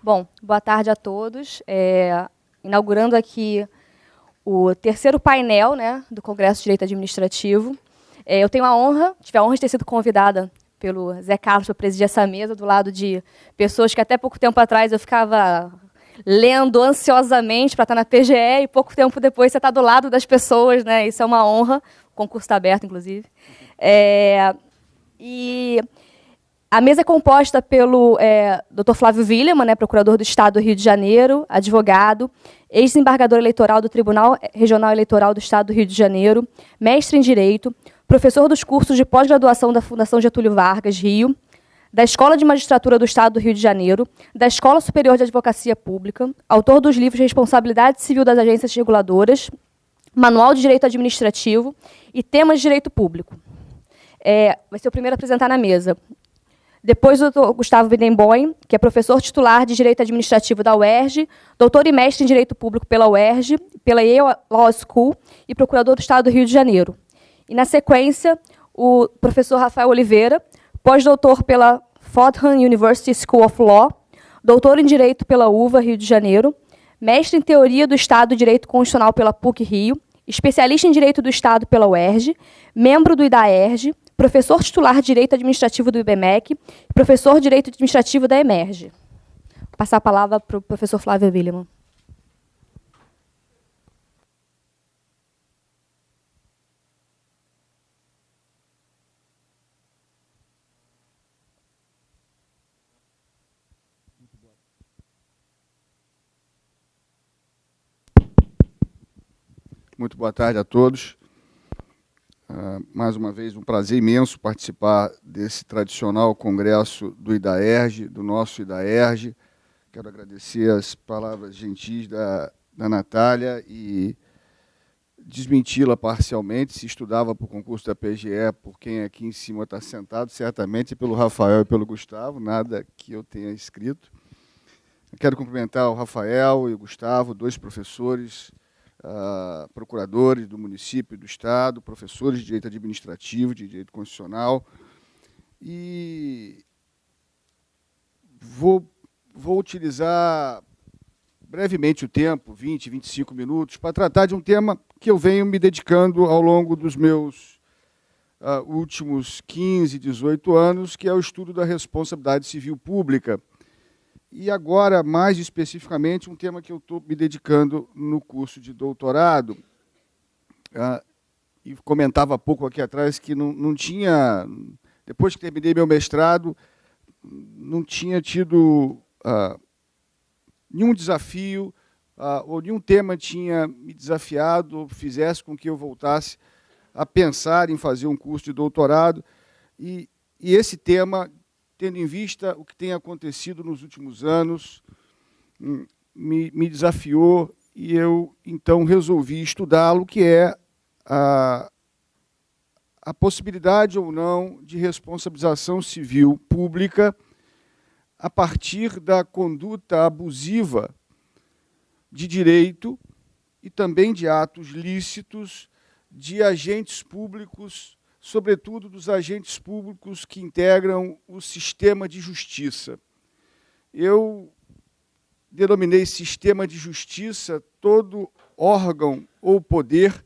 Bom, boa tarde a todos. Inaugurando aqui o terceiro painel, né, do Congresso de Direito Administrativo. Eu tive a honra de ter sido convidada pelo Zé Carlos para presidir essa mesa, do lado de pessoas que até pouco tempo atrás eu ficava lendo ansiosamente para estar na PGE, e pouco tempo depois você está do lado das pessoas, né? Isso é uma honra. O concurso está aberto, inclusive. E a mesa é composta pelo Dr. Flávio Willemann, né, procurador do Estado do Rio de Janeiro, advogado, ex-desembargador eleitoral do Tribunal Regional Eleitoral do Estado do Rio de Janeiro, mestre em Direito, professor dos cursos de pós-graduação da Fundação Getúlio Vargas, Rio, da Escola de Magistratura do Estado do Rio de Janeiro, da Escola Superior de Advocacia Pública, autor dos livros Responsabilidade Civil das Agências Reguladoras, Manual de Direito Administrativo e Temas de Direito Público. Vai ser o primeiro a apresentar na mesa. Depois o Dr. Gustavo Bidenboim, que é professor titular de Direito Administrativo da UERJ, doutor e mestre em Direito Público pela UERJ, pela Yale Law School e procurador do Estado do Rio de Janeiro. E, na sequência, o professor Rafael Oliveira, pós-doutor pela Fordham University School of Law, doutor em Direito pela UVA, Rio de Janeiro, mestre em Teoria do Estado e Direito Constitucional pela PUC-Rio, especialista em Direito do Estado pela UERJ, membro do IDAERJ, professor titular de Direito Administrativo do IBMEC e professor de Direito Administrativo da EMERJ. Vou passar a palavra para o professor Flávio Willemann. Muito boa tarde a todos. Mais uma vez, um prazer imenso participar desse tradicional congresso do IDAERJ, do nosso IDAERJ. Quero agradecer as palavras gentis da Natália e desmenti-la parcialmente. Se estudava para o concurso da PGE, por quem aqui em cima está sentado, certamente pelo Rafael e pelo Gustavo, nada que eu tenha escrito. Quero cumprimentar o Rafael e o Gustavo, dois professores, procuradores do município e do Estado, professores de Direito Administrativo, de Direito Constitucional. E vou utilizar brevemente o tempo, 20, 25 minutos, para tratar de um tema que eu venho me dedicando ao longo dos meus últimos 15, 18 anos, que é o estudo da responsabilidade civil pública. E agora, mais especificamente, um tema que eu estou me dedicando no curso de doutorado. E comentava há pouco aqui atrás que não tinha, depois que terminei meu mestrado, não tinha tido nenhum desafio, ou nenhum tema tinha me desafiado, ou fizesse com que eu voltasse a pensar em fazer um curso de doutorado. E esse tema, tendo em vista o que tem acontecido nos últimos anos, me desafiou e eu, então, resolvi estudá-lo, que é a possibilidade ou não de responsabilização civil pública a partir da conduta abusiva de direito e também de atos lícitos de agentes públicos, sobretudo dos agentes públicos que integram o sistema de justiça. Eu denominei sistema de justiça todo órgão ou poder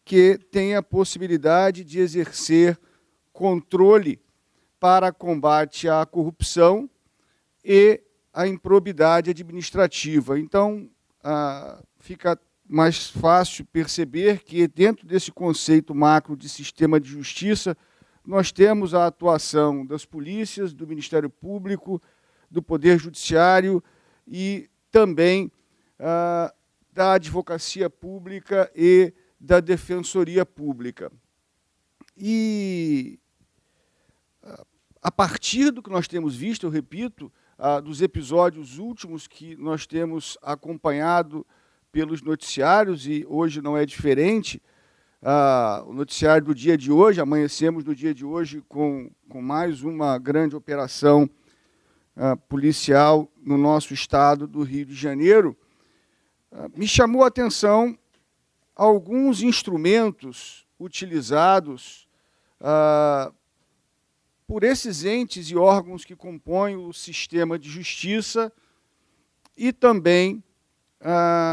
que tem a possibilidade de exercer controle para combate à corrupção e à improbidade administrativa. Então, fica mais fácil perceber que, dentro desse conceito macro de sistema de justiça, nós temos a atuação das polícias, do Ministério Público, do Poder Judiciário e também da Advocacia Pública e da Defensoria Pública. E, a partir do que nós temos visto, eu repito, dos episódios últimos que nós temos acompanhado pelos noticiários, e hoje não é diferente, o noticiário do dia de hoje, amanhecemos no dia de hoje com mais uma grande operação policial no nosso estado do Rio de Janeiro, me chamou a atenção alguns instrumentos utilizados por esses entes e órgãos que compõem o sistema de justiça e também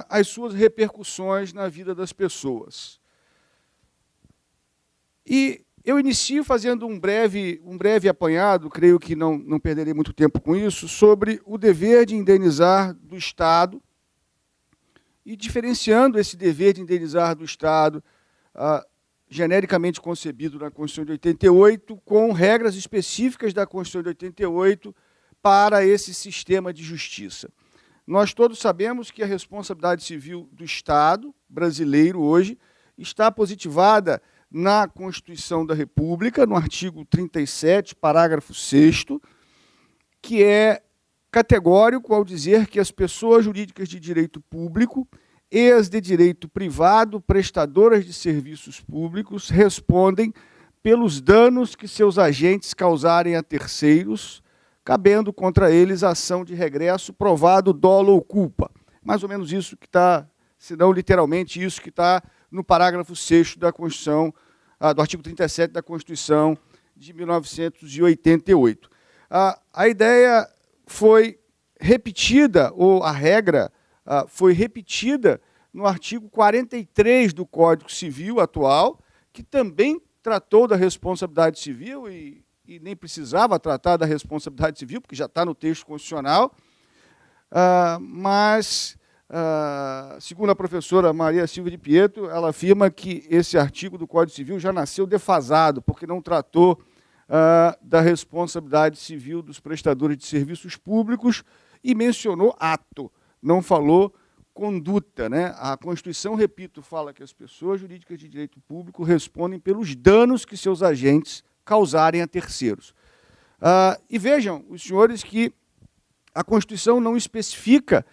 as suas repercussões na vida das pessoas. E eu inicio fazendo um breve apanhado, creio que não perderei muito tempo com isso, sobre o dever de indenizar do Estado, e diferenciando esse dever de indenizar do Estado, genericamente concebido na Constituição de 88, com regras específicas da Constituição de 88 para esse sistema de justiça. Nós todos sabemos que a responsabilidade civil do Estado brasileiro hoje está positivada na Constituição da República, no artigo 37, parágrafo 6º, que é categórico ao dizer que as pessoas jurídicas de direito público e as de direito privado, prestadoras de serviços públicos, respondem pelos danos que seus agentes causarem a terceiros, cabendo contra eles ação de regresso, provado dolo ou culpa. Mais ou menos isso que está, se não literalmente isso que está no parágrafo 6º da Constituição, do artigo 37 da Constituição de 1988. A ideia foi repetida, ou a regra foi repetida no artigo 43 do Código Civil atual, que também tratou da responsabilidade civil e nem precisava tratar da responsabilidade civil, porque já está no texto constitucional, mas, segundo a professora Maria Silvia de Pietro, ela afirma que esse artigo do Código Civil já nasceu defasado, porque não tratou da responsabilidade civil dos prestadores de serviços públicos e mencionou ato, não falou conduta, né? A Constituição, repito, fala que as pessoas jurídicas de direito público respondem pelos danos que seus agentes causarem a terceiros. E vejam, os senhores, que a Constituição não especifica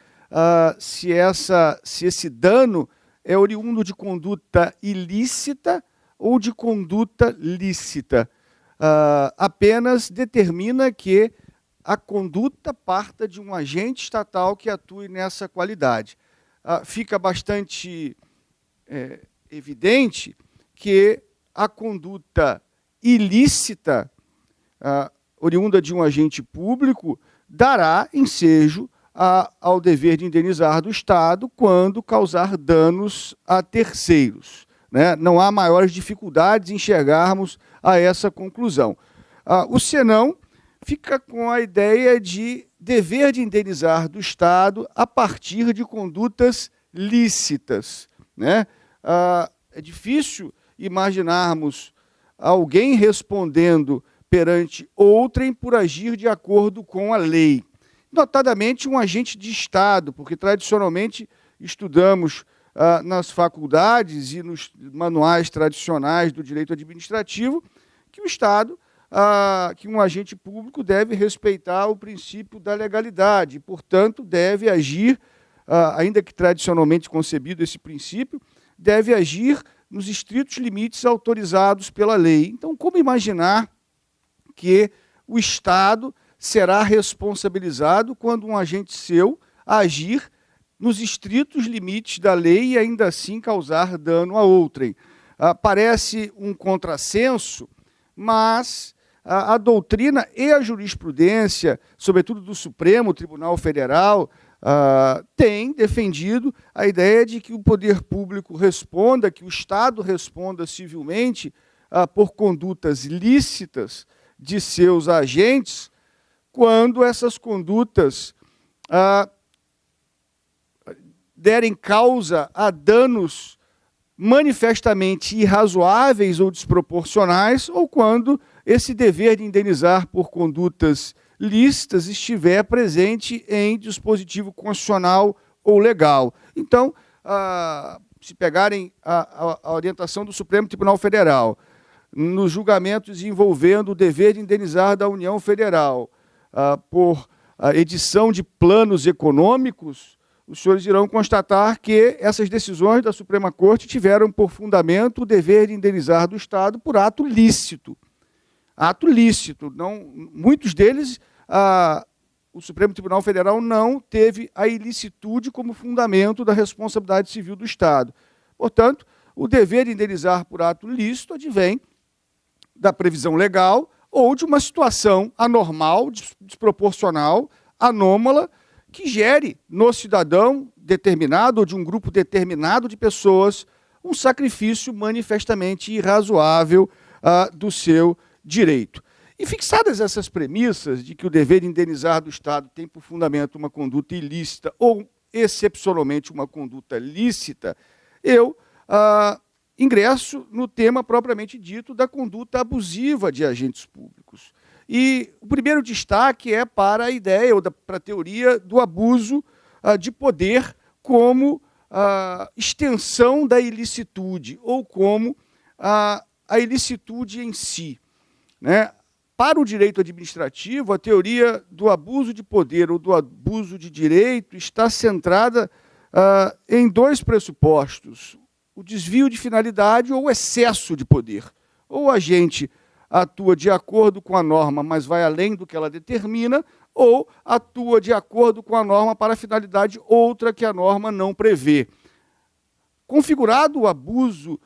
se esse dano é oriundo de conduta ilícita ou de conduta lícita. Apenas determina que a conduta parta de um agente estatal que atue nessa qualidade. Fica bastante evidente que a conduta ilícita, oriunda de um agente público, dará ensejo ao dever de indenizar do Estado quando causar danos a terceiros, né? Não há maiores dificuldades em chegarmos a essa conclusão. O senão fica com a ideia de dever de indenizar do Estado a partir de condutas lícitas, né? É difícil imaginarmos alguém respondendo perante outrem por agir de acordo com a lei. Notadamente, um agente de Estado, porque tradicionalmente estudamos nas faculdades e nos manuais tradicionais do direito administrativo que o Estado, que um agente público deve respeitar o princípio da legalidade, e, portanto, deve agir, ainda que tradicionalmente concebido esse princípio, deve agir nos estritos limites autorizados pela lei. Então, como imaginar que o Estado será responsabilizado quando um agente seu agir nos estritos limites da lei e ainda assim causar dano a outrem? Parece um contrassenso, mas a doutrina e a jurisprudência, sobretudo do Supremo Tribunal Federal, tem defendido a ideia de que o poder público responda, que o Estado responda civilmente por condutas lícitas de seus agentes, quando essas condutas derem causa a danos manifestamente irrazoáveis ou desproporcionais, ou quando esse dever de indenizar por condutas lícitas estiver presente em dispositivo constitucional ou legal. Então, se pegarem a orientação do Supremo Tribunal Federal, nos julgamentos envolvendo o dever de indenizar da União Federal por edição de planos econômicos, os senhores irão constatar que essas decisões da Suprema Corte tiveram por fundamento o dever de indenizar do Estado por ato lícito. Ato lícito. Muitos deles, o Supremo Tribunal Federal não teve a ilicitude como fundamento da responsabilidade civil do Estado. Portanto, o dever de indenizar por ato lícito advém da previsão legal ou de uma situação anormal, desproporcional, anômala, que gere no cidadão determinado ou de um grupo determinado de pessoas um sacrifício manifestamente irrazoável do seu direito. E fixadas essas premissas de que o dever de indenizar do Estado tem por fundamento uma conduta ilícita ou, excepcionalmente, uma conduta lícita, eu ingresso no tema propriamente dito da conduta abusiva de agentes públicos. E o primeiro destaque é para a ideia, ou para a teoria do abuso de poder como extensão da ilicitude, ou como a ilicitude em si, né? Para o direito administrativo, a teoria do abuso de poder ou do abuso de direito está centrada em dois pressupostos: o desvio de finalidade ou o excesso de poder. Ou o agente atua de acordo com a norma, mas vai além do que ela determina, ou atua de acordo com a norma para finalidade outra que a norma não prevê. Configurado o abuso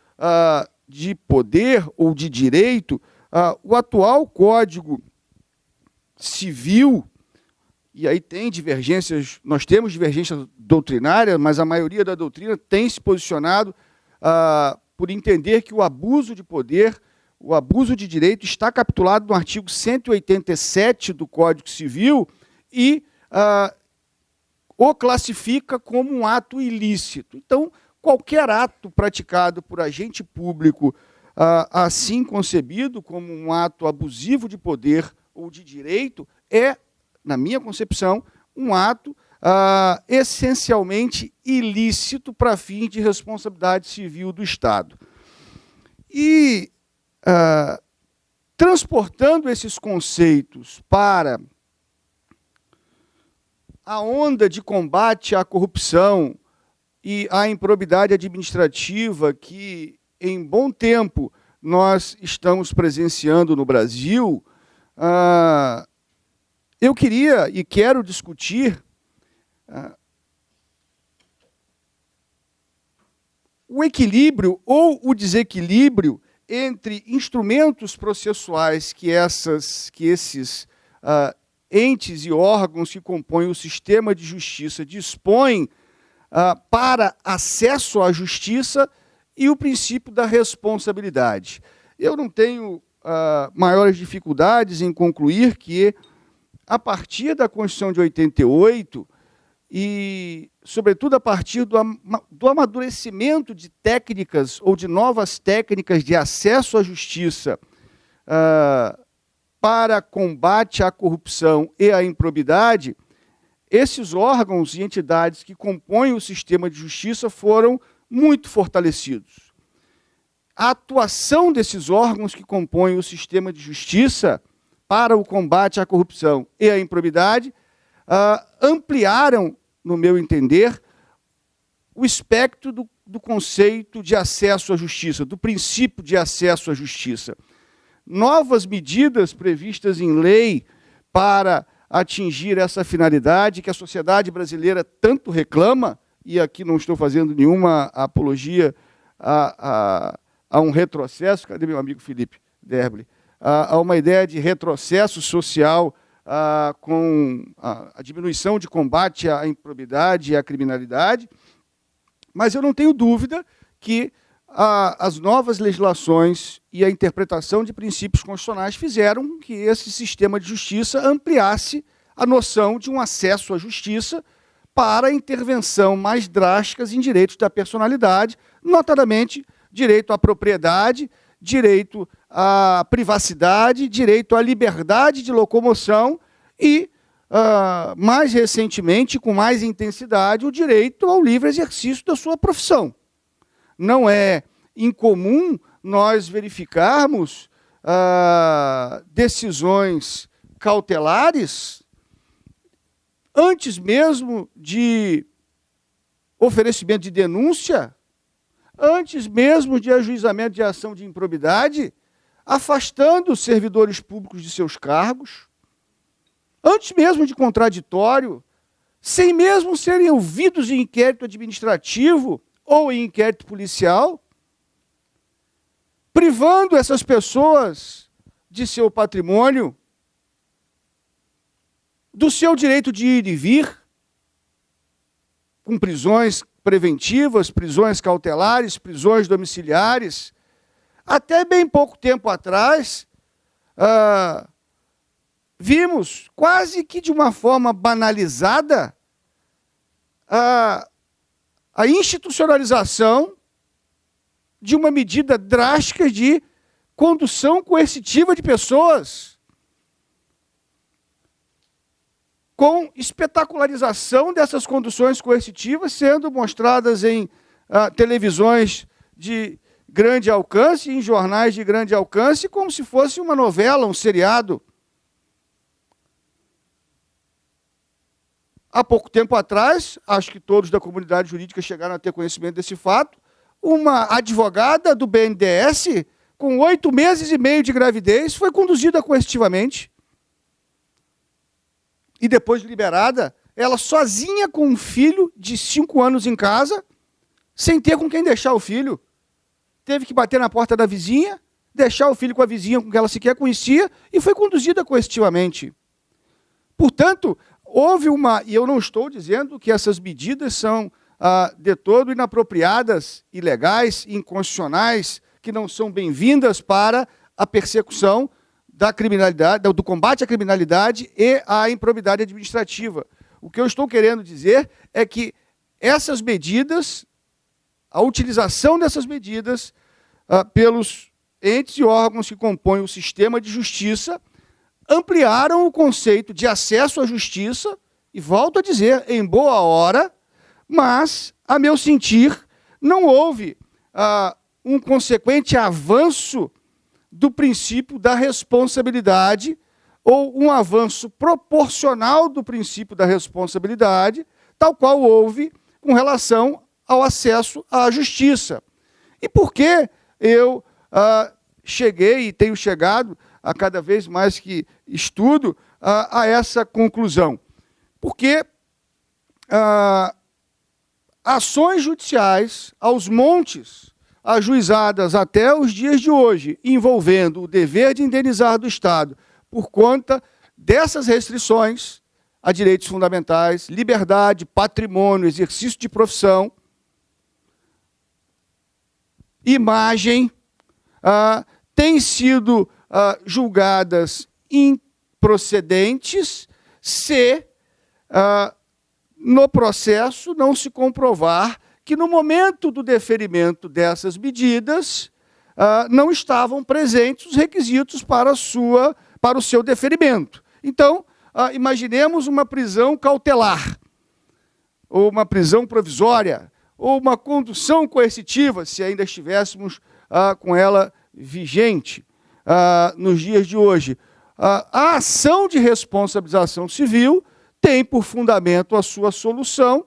de poder ou de direito, o atual Código Civil, e aí tem divergências, nós temos divergências doutrinárias, mas a maioria da doutrina tem se posicionado por entender que o abuso de poder, o abuso de direito está capitulado no artigo 187 do Código Civil e o classifica como um ato ilícito. Então, qualquer ato praticado por agente público assim concebido como um ato abusivo de poder ou de direito é, na minha concepção, um ato essencialmente ilícito para fins de responsabilidade civil do Estado. E, transportando esses conceitos para a onda de combate à corrupção e à improbidade administrativa que, em bom tempo, nós estamos presenciando no Brasil, eu queria e quero discutir o equilíbrio ou o desequilíbrio entre instrumentos processuais que esses entes e órgãos que compõem o sistema de justiça dispõem para acesso à justiça e o princípio da responsabilidade. Eu não tenho maiores dificuldades em concluir que, a partir da Constituição de 88, e, sobretudo, a partir do amadurecimento de técnicas ou de novas técnicas de acesso à justiça para combate à corrupção e à improbidade, esses órgãos e entidades que compõem o sistema de justiça foram muito fortalecidos. A atuação desses órgãos que compõem o sistema de justiça para o combate à corrupção e à improbidade ampliaram, no meu entender, o espectro do conceito de acesso à justiça, do princípio de acesso à justiça. Novas medidas previstas em lei para atingir essa finalidade que a sociedade brasileira tanto reclama, e aqui não estou fazendo nenhuma apologia a um retrocesso, cadê meu amigo Felipe Derbli? A uma ideia de retrocesso social com a diminuição de combate à improbidade e à criminalidade, mas eu não tenho dúvida que as novas legislações e a interpretação de princípios constitucionais fizeram com que esse sistema de justiça ampliasse a noção de um acesso à justiça para intervenção mais drásticas em direitos da personalidade, notadamente direito à propriedade, direito à privacidade, direito à liberdade de locomoção e, mais recentemente, com mais intensidade, o direito ao livre exercício da sua profissão. Não é incomum nós verificarmos decisões cautelares antes mesmo de oferecimento de denúncia, antes mesmo de ajuizamento de ação de improbidade, afastando os servidores públicos de seus cargos, antes mesmo de contraditório, sem mesmo serem ouvidos em inquérito administrativo ou em inquérito policial, privando essas pessoas de seu patrimônio, do seu direito de ir e vir, com prisões preventivas, prisões cautelares, prisões domiciliares. Até bem pouco tempo atrás, vimos quase que de uma forma banalizada a institucionalização de uma medida drástica de condução coercitiva de pessoas, com espetacularização dessas conduções coercitivas sendo mostradas em televisões de grande alcance, em jornais de grande alcance, como se fosse uma novela, um seriado. Há pouco tempo atrás, acho que todos da comunidade jurídica chegaram a ter conhecimento desse fato, uma advogada do BNDES, com 8 meses e meio de gravidez, foi conduzida coercitivamente. E depois liberada, ela sozinha com um filho de 5 anos em casa, sem ter com quem deixar o filho. Teve que bater na porta da vizinha, deixar o filho com a vizinha com quem ela sequer conhecia, e foi conduzida coercitivamente. Portanto, houve e eu não estou dizendo que essas medidas são de todo inapropriadas, ilegais, inconstitucionais, que não são bem-vindas para a persecução da criminalidade, do combate à criminalidade e à improbidade administrativa. O que eu estou querendo dizer é que essas medidas, a utilização dessas medidas pelos entes e órgãos que compõem o sistema de justiça, ampliaram o conceito de acesso à justiça, e volto a dizer, em boa hora, mas, a meu sentir, não houve um consequente avanço do princípio da responsabilidade, ou um avanço proporcional do princípio da responsabilidade, tal qual houve com relação ao acesso à justiça. E por que eu cheguei e tenho chegado, a cada vez mais que estudo, a essa conclusão? Porque ações judiciais aos montes, ajuizadas até os dias de hoje, envolvendo o dever de indenizar do Estado por conta dessas restrições a direitos fundamentais, liberdade, patrimônio, exercício de profissão, imagem, têm sido julgadas improcedentes se no processo não se comprovar que no momento do deferimento dessas medidas não estavam presentes os requisitos para o seu deferimento. Então, imaginemos uma prisão cautelar, ou uma prisão provisória, ou uma condução coercitiva, se ainda estivéssemos com ela vigente nos dias de hoje. A ação de responsabilização civil tem por fundamento a sua solução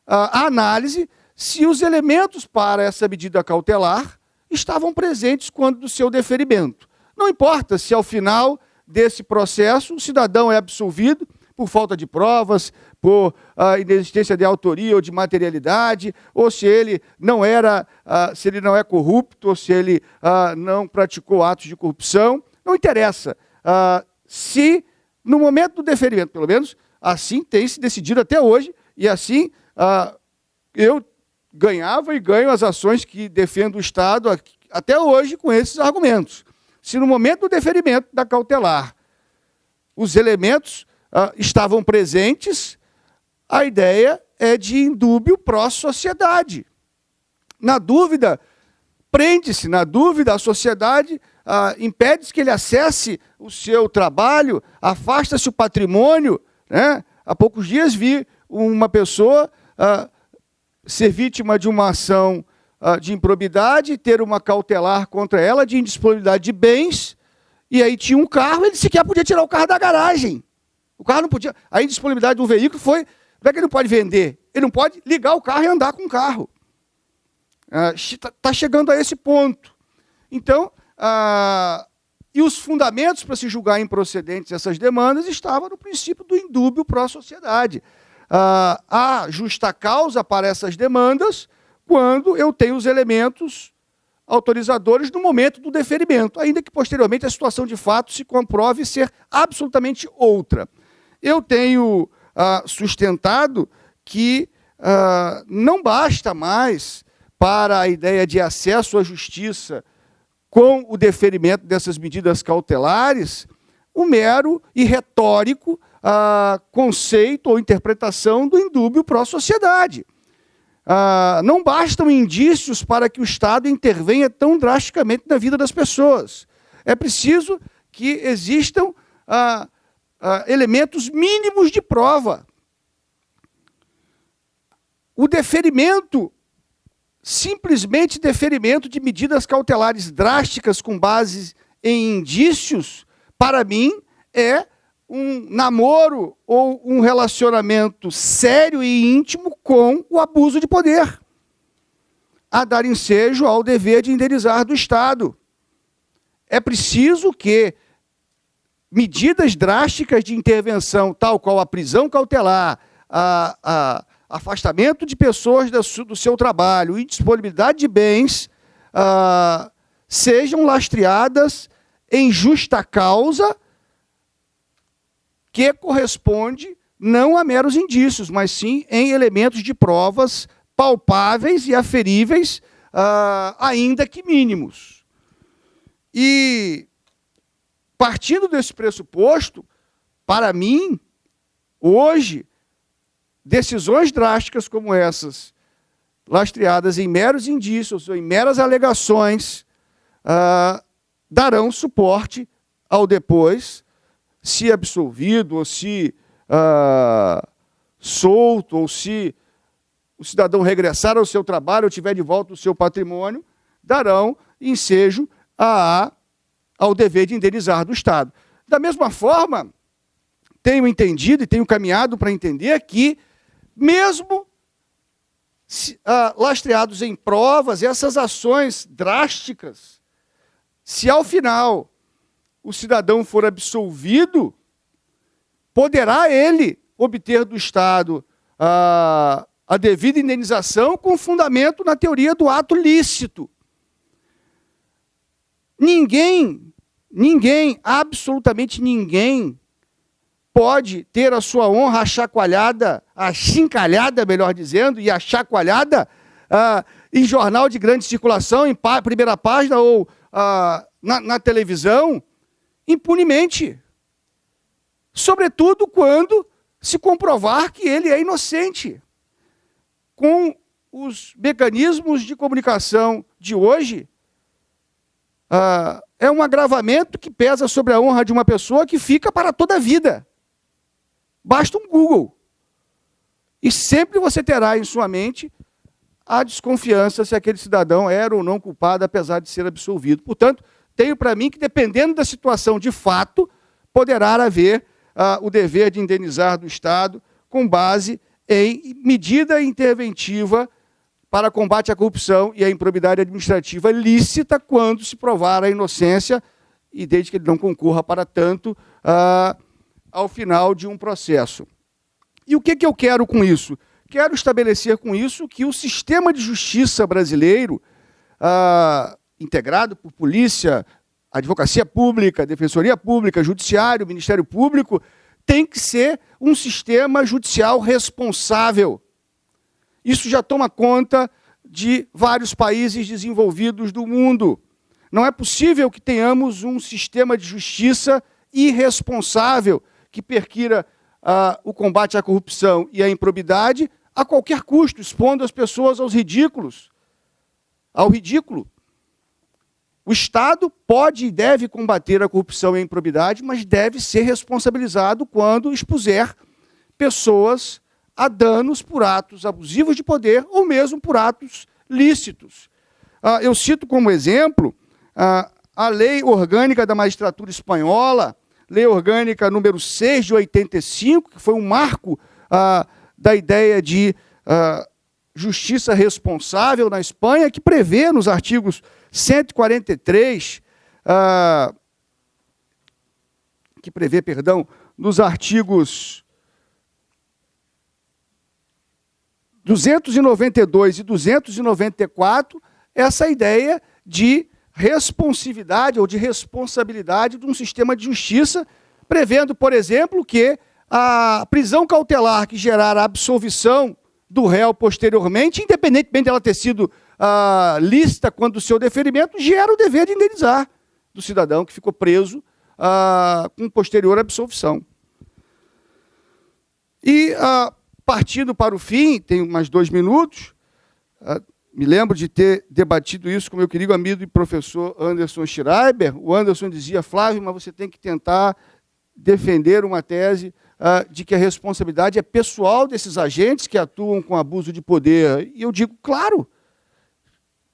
a análise se os elementos para essa medida cautelar estavam presentes quando do seu deferimento. Não importa se, ao final desse processo, o cidadão é absolvido por falta de provas, por inexistência de autoria ou de materialidade, ou se ele não é corrupto, ou se ele não praticou atos de corrupção. Não interessa. Se, no momento do deferimento, pelo menos, assim tem se decidido até hoje, e assim eu ganhava e ganho as ações que defendo o Estado até hoje com esses argumentos. Se no momento do deferimento da cautelar os elementos estavam presentes, a ideia é de indúbio pró-sociedade. Na dúvida, prende-se. Na dúvida, a sociedade impede que ele acesse o seu trabalho, afasta-se o patrimônio. Né? Há poucos dias vi uma pessoa ser vítima de uma ação de improbidade, ter uma cautelar contra ela de indisponibilidade de bens, e aí tinha um carro, ele sequer podia tirar o carro da garagem. O carro não podia. A indisponibilidade do veículo foi... Não é que ele não pode vender, ele não pode ligar o carro e andar com o carro. Está chegando a esse ponto. Então, e os fundamentos para se julgar improcedentes essas demandas estavam no princípio do indúbio pró-sociedade. Há justa causa para essas demandas quando eu tenho os elementos autorizadores no momento do deferimento, ainda que posteriormente a situação de fato se comprove ser absolutamente outra. Eu tenho sustentado que não basta mais para a ideia de acesso à justiça com o deferimento dessas medidas cautelares, o mero e retórico conceito ou interpretação do indúbio pró-sociedade. Não bastam indícios para que o Estado intervenha tão drasticamente na vida das pessoas. É preciso que existam elementos mínimos de prova. O deferimento, simplesmente deferimento de medidas cautelares drásticas com base em indícios, para mim, é um namoro ou um relacionamento sério e íntimo com o abuso de poder, a dar ensejo ao dever de indenizar do Estado. É preciso que medidas drásticas de intervenção, tal qual a prisão cautelar, afastamento de pessoas do seu trabalho e disponibilidade de bens, sejam lastreadas em justa causa, que corresponde não a meros indícios, mas sim em elementos de provas palpáveis e aferíveis, ainda que mínimos. E, partindo desse pressuposto, para mim, hoje, decisões drásticas como essas, lastreadas em meros indícios ou em meras alegações, darão suporte ao depois, se absolvido, ou se solto, ou se o cidadão regressar ao seu trabalho ou tiver de volta o seu patrimônio, darão ensejo ao dever de indenizar do Estado. Da mesma forma, tenho entendido e tenho caminhado para entender que, mesmo lastreados em provas, essas ações drásticas, se ao final o cidadão for absolvido, poderá ele obter do Estado a devida indenização com fundamento na teoria do ato lícito. Ninguém, absolutamente ninguém, pode ter a sua honra achacoalhada, achincalhada, melhor dizendo, e achacoalhada em jornal de grande circulação, em primeira página ou na televisão, impunemente. Sobretudo quando se comprovar que ele é inocente. Com os mecanismos de comunicação de hoje, é um agravamento que pesa sobre a honra de uma pessoa que fica para toda a vida. Basta um Google. E sempre você terá em sua mente a desconfiança se aquele cidadão era ou não culpado, apesar de ser absolvido. Portanto, tenho para mim que, dependendo da situação de fato, poderá haver o dever de indenizar do Estado com base em medida interventiva para combate à corrupção e à improbidade administrativa lícita quando se provar a inocência e desde que ele não concorra para tanto ao final de um processo. E o que eu quero com isso? Quero estabelecer com isso que o sistema de justiça brasileiro, integrado por polícia, advocacia pública, defensoria pública, judiciário, Ministério Público, tem que ser um sistema judicial responsável. Isso já toma conta de vários países desenvolvidos do mundo. Não é possível que tenhamos um sistema de justiça irresponsável que perquira o combate à corrupção e à improbidade a qualquer custo, expondo as pessoas ao ridículo. O Estado pode e deve combater a corrupção e a improbidade, mas deve ser responsabilizado quando expuser pessoas a danos por atos abusivos de poder ou mesmo por atos lícitos. Eu cito como exemplo a Lei Orgânica da Magistratura Espanhola, Lei Orgânica número 6 de 85, que foi um marco da ideia de justiça responsável na Espanha, que prevê nos artigos 143, nos artigos 292 e 294, essa ideia de responsividade ou de responsabilidade de um sistema de justiça, prevendo, por exemplo, que a prisão cautelar que gerar a absolvição do réu posteriormente, independentemente dela ter sido lícita quanto ao seu deferimento, gera o dever de indenizar do cidadão que ficou preso com posterior absolvição. E, partindo para o fim, tenho mais 2 minutos, me lembro de ter debatido isso com meu querido amigo e professor Anderson Schreiber. O Anderson dizia: Flávio, mas você tem que tentar defender uma tese de que a responsabilidade é pessoal desses agentes que atuam com abuso de poder. E eu digo, claro,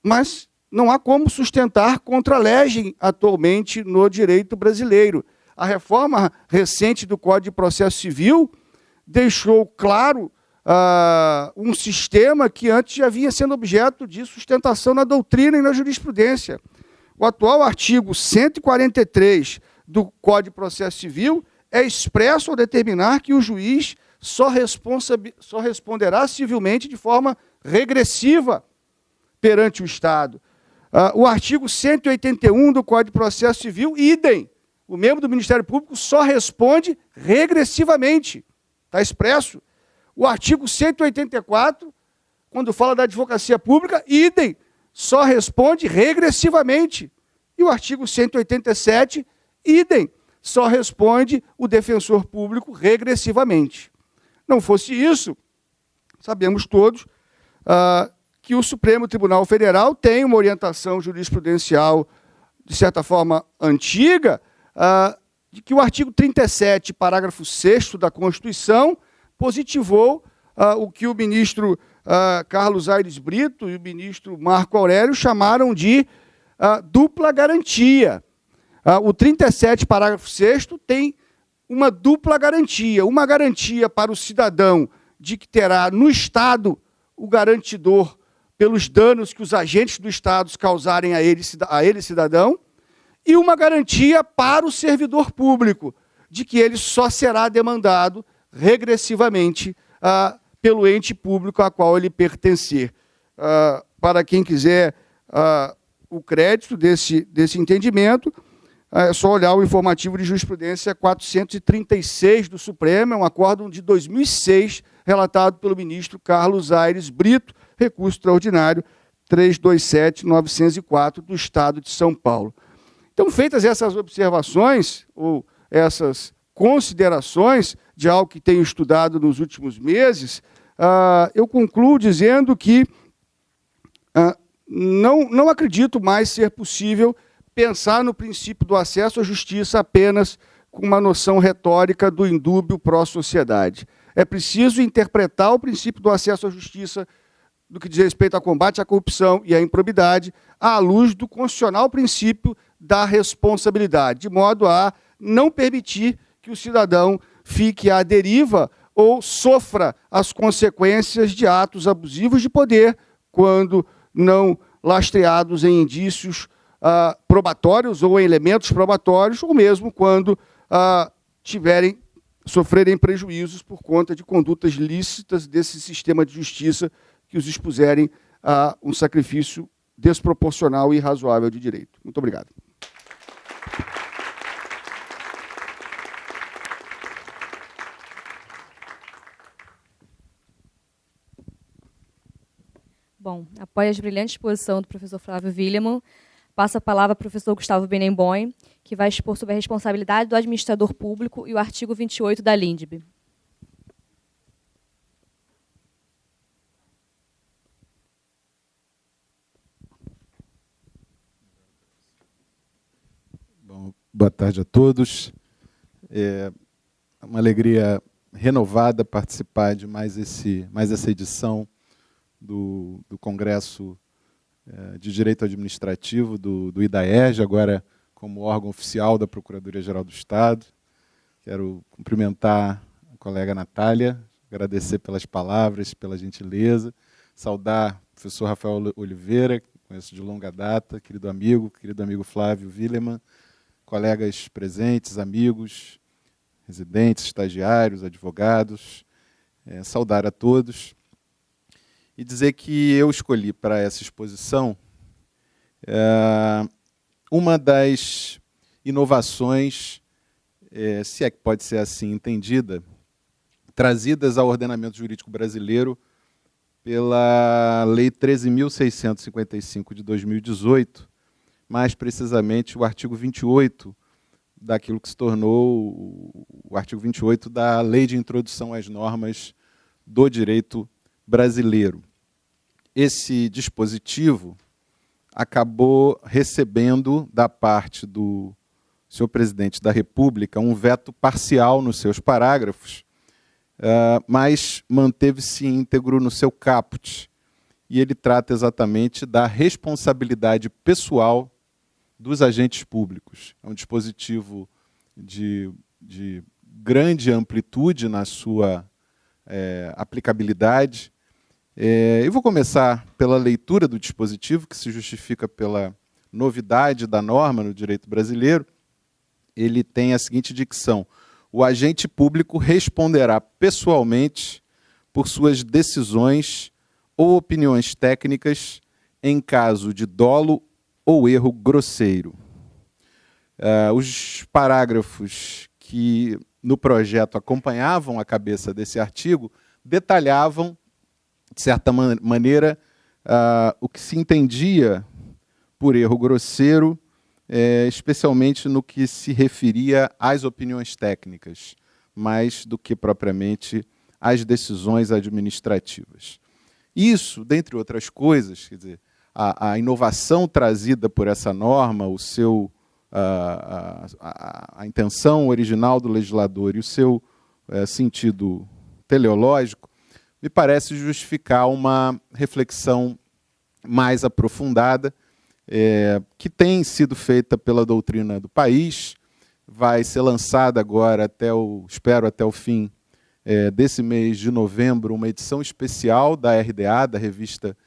mas não há como sustentar contra a legem atualmente no direito brasileiro. A reforma recente do Código de Processo Civil deixou claro um sistema que antes já vinha sendo objeto de sustentação na doutrina e na jurisprudência. O atual artigo 143 do Código de Processo Civil é expresso ao determinar que o juiz só responderá civilmente de forma regressiva perante o Estado. O artigo 181 do Código de Processo Civil, idem. O membro do Ministério Público só responde regressivamente. Está expresso. O artigo 184, quando fala da advocacia pública, idem. Só responde regressivamente. E o artigo 187, idem. Só responde o defensor público regressivamente. Não fosse isso, sabemos todos que o Supremo Tribunal Federal tem uma orientação jurisprudencial, de certa forma, antiga, de que o artigo 37, parágrafo 6º da Constituição, positivou o que o ministro Carlos Aires Brito e o ministro Marco Aurélio chamaram de dupla garantia. O 37, parágrafo 6º, tem uma dupla garantia. Uma garantia para o cidadão de que terá no Estado o garantidor pelos danos que os agentes do Estado causarem a ele, cidadão, e uma garantia para o servidor público, de que ele só será demandado regressivamente pelo ente público a qual ele pertencer. Para quem quiser o crédito desse entendimento, é só olhar o informativo de jurisprudência 436 do Supremo, é um acórdão de 2006, relatado pelo ministro Carlos Aires Brito, recurso extraordinário 327.904 do Estado de São Paulo. Então, feitas essas observações, ou essas considerações de algo que tenho estudado nos últimos meses, eu concluo dizendo que não acredito mais ser possível pensar no princípio do acesso à justiça apenas com uma noção retórica do indúbio pró-sociedade. É preciso interpretar o princípio do acesso à justiça no que diz respeito ao combate à corrupção e à improbidade, à luz do constitucional princípio da responsabilidade, de modo a não permitir que o cidadão fique à deriva ou sofra as consequências de atos abusivos de poder quando não lastreados em indícios probatórios ou em elementos probatórios, ou mesmo quando sofrerem prejuízos por conta de condutas lícitas desse sistema de justiça que os expuserem a um sacrifício desproporcional e irrazoável de direito. Muito obrigado. Bom, após a brilhante exposição do professor Flávio Willimann, passo a palavra ao professor Gustavo Benenboim, que vai expor sobre a responsabilidade do administrador público e o artigo 28 da LINDB. Bom, boa tarde a todos. É uma alegria renovada participar de mais essa edição do Congresso de Direito Administrativo do IDAERJ, agora como órgão oficial da Procuradoria-Geral do Estado. Quero cumprimentar a colega Natália, agradecer pelas palavras, pela gentileza, saudar o professor Rafael Oliveira, que conheço de longa data, querido amigo Flávio Willimann, colegas presentes, amigos, residentes, estagiários, advogados, saudar a todos. E dizer que eu escolhi para essa exposição uma das inovações, se é que pode ser assim entendida, trazidas ao ordenamento jurídico brasileiro pela Lei 13.655 de 2018, mais precisamente o artigo 28 daquilo que se tornou o artigo 28 da Lei de Introdução às Normas do Direito Brasileiro. Esse dispositivo acabou recebendo da parte do senhor presidente da República um veto parcial nos seus parágrafos, mas manteve-se íntegro no seu caput. E ele trata exatamente da responsabilidade pessoal dos agentes públicos. É um dispositivo de grande amplitude na sua aplicabilidade. Eu vou começar pela leitura do dispositivo, que se justifica pela novidade da norma no direito brasileiro. Ele tem a seguinte dicção: o agente público responderá pessoalmente por suas decisões ou opiniões técnicas em caso de dolo ou erro grosseiro. Os parágrafos que no projeto acompanhavam a cabeça desse artigo detalhavam, de certa maneira, o que se entendia por erro grosseiro, especialmente no que se referia às opiniões técnicas, mais do que propriamente às decisões administrativas. Isso, dentre outras coisas, quer dizer, a inovação trazida por essa norma, a intenção original do legislador e o seu sentido teleológico, me parece justificar uma reflexão mais aprofundada, que tem sido feita pela doutrina do país, vai ser lançada agora, espero até o fim desse mês de novembro, uma edição especial da RDA, da Revista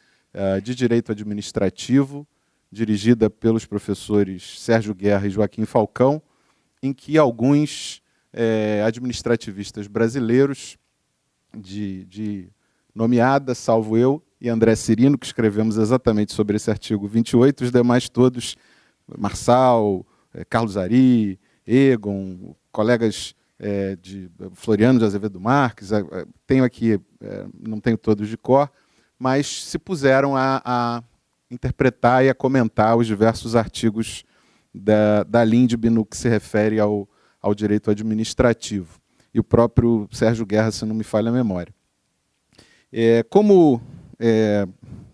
de Direito Administrativo, dirigida pelos professores Sérgio Guerra e Joaquim Falcão, em que alguns administrativistas brasileiros, de nomeada, salvo eu, e André Cirino, que escrevemos exatamente sobre esse artigo 28, os demais todos, Marçal, Carlos Ari, Egon, colegas de Floriano de Azevedo Marques, tenho aqui, não tenho todos de cor, mas se puseram a interpretar e a comentar os diversos artigos da LINDB no que se refere ao direito administrativo. E o próprio Sérgio Guerra, se não me falha a memória. Como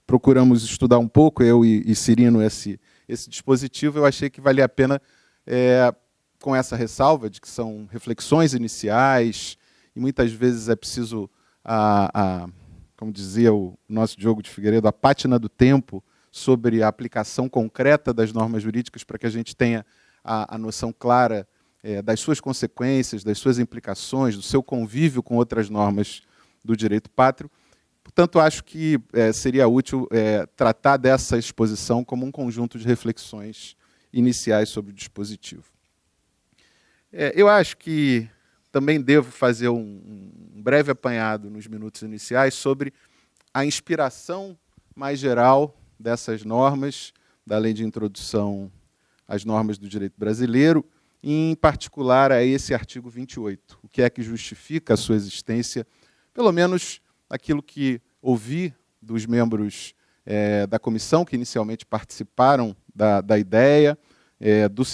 procuramos estudar um pouco, eu e Cirino, esse dispositivo, eu achei que valia a pena, com essa ressalva de que são reflexões iniciais, e muitas vezes é preciso, como dizia o nosso Diogo de Figueiredo, a pátina do tempo sobre a aplicação concreta das normas jurídicas para que a gente tenha a noção clara das suas consequências, das suas implicações, do seu convívio com outras normas do direito pátrio. Portanto, acho que seria útil tratar dessa exposição como um conjunto de reflexões iniciais sobre o dispositivo. Eu acho que também devo fazer um breve apanhado nos minutos iniciais sobre a inspiração mais geral dessas normas, da Lei de Introdução às Normas do Direito Brasileiro, em particular a esse artigo 28. O que é que justifica a sua existência, pelo menos aquilo que ouvi dos membros da comissão, que inicialmente participaram da ideia, do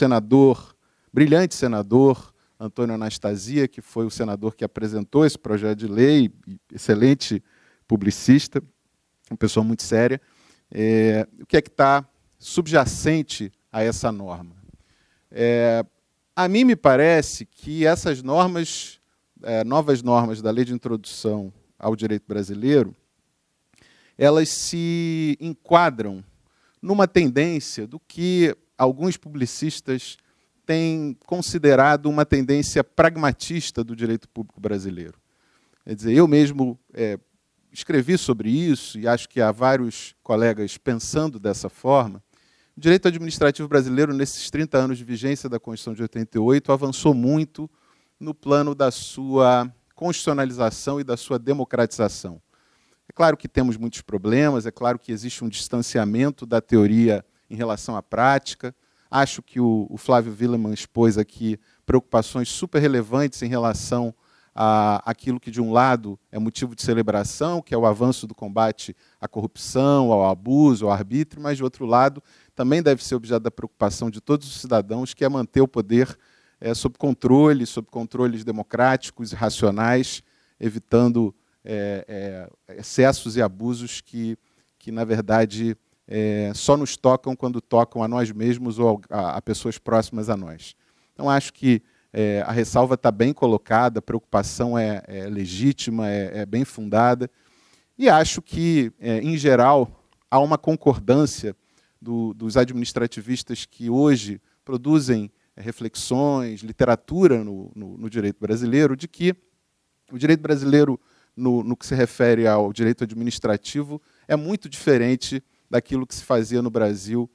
brilhante senador Antônio Anastasia, que foi o senador que apresentou esse projeto de lei, excelente publicista, uma pessoa muito séria. O que é que está subjacente a essa norma? A mim me parece que essas normas, novas normas da Lei de Introdução ao Direito Brasileiro, elas se enquadram numa tendência do que alguns publicistas têm considerado uma tendência pragmatista do direito público brasileiro. Quer dizer, eu mesmo escrevi sobre isso, e acho que há vários colegas pensando dessa forma. O direito administrativo brasileiro, nesses 30 anos de vigência da Constituição de 88, avançou muito no plano da sua constitucionalização e da sua democratização. É claro que temos muitos problemas, é claro que existe um distanciamento da teoria em relação à prática. Acho que o Flávio Willemann expôs aqui preocupações super relevantes em relação aquilo que, de um lado, é motivo de celebração, que é o avanço do combate à corrupção, ao abuso, ao arbítrio, mas, de outro lado, também deve ser objeto da preocupação de todos os cidadãos, que é manter o poder sob controles democráticos e racionais, evitando excessos e abusos que na verdade, só nos tocam quando tocam a nós mesmos ou a pessoas próximas a nós. Então, acho que a ressalva está bem colocada, a preocupação é legítima, é bem fundada, e acho que, em geral, há uma concordância dos administrativistas que hoje produzem reflexões, literatura no direito brasileiro, de que o direito brasileiro, no que se refere ao direito administrativo, é muito diferente daquilo que se fazia no Brasil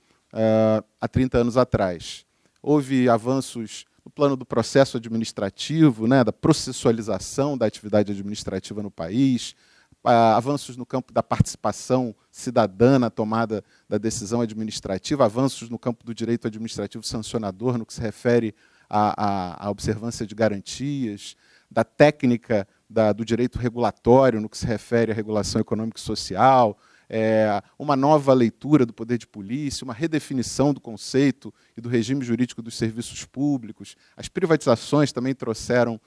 há 30 anos atrás. Houve avanços no plano do processo administrativo, né, da processualização da atividade administrativa no país, avanços no campo da participação cidadã na tomada da decisão administrativa, avanços no campo do direito administrativo sancionador, no que se refere à observância de garantias, da técnica do direito regulatório, no que se refere à regulação econômica e social, uma nova leitura do poder de polícia, uma redefinição do conceito e do regime jurídico dos serviços públicos. As privatizações também trouxeram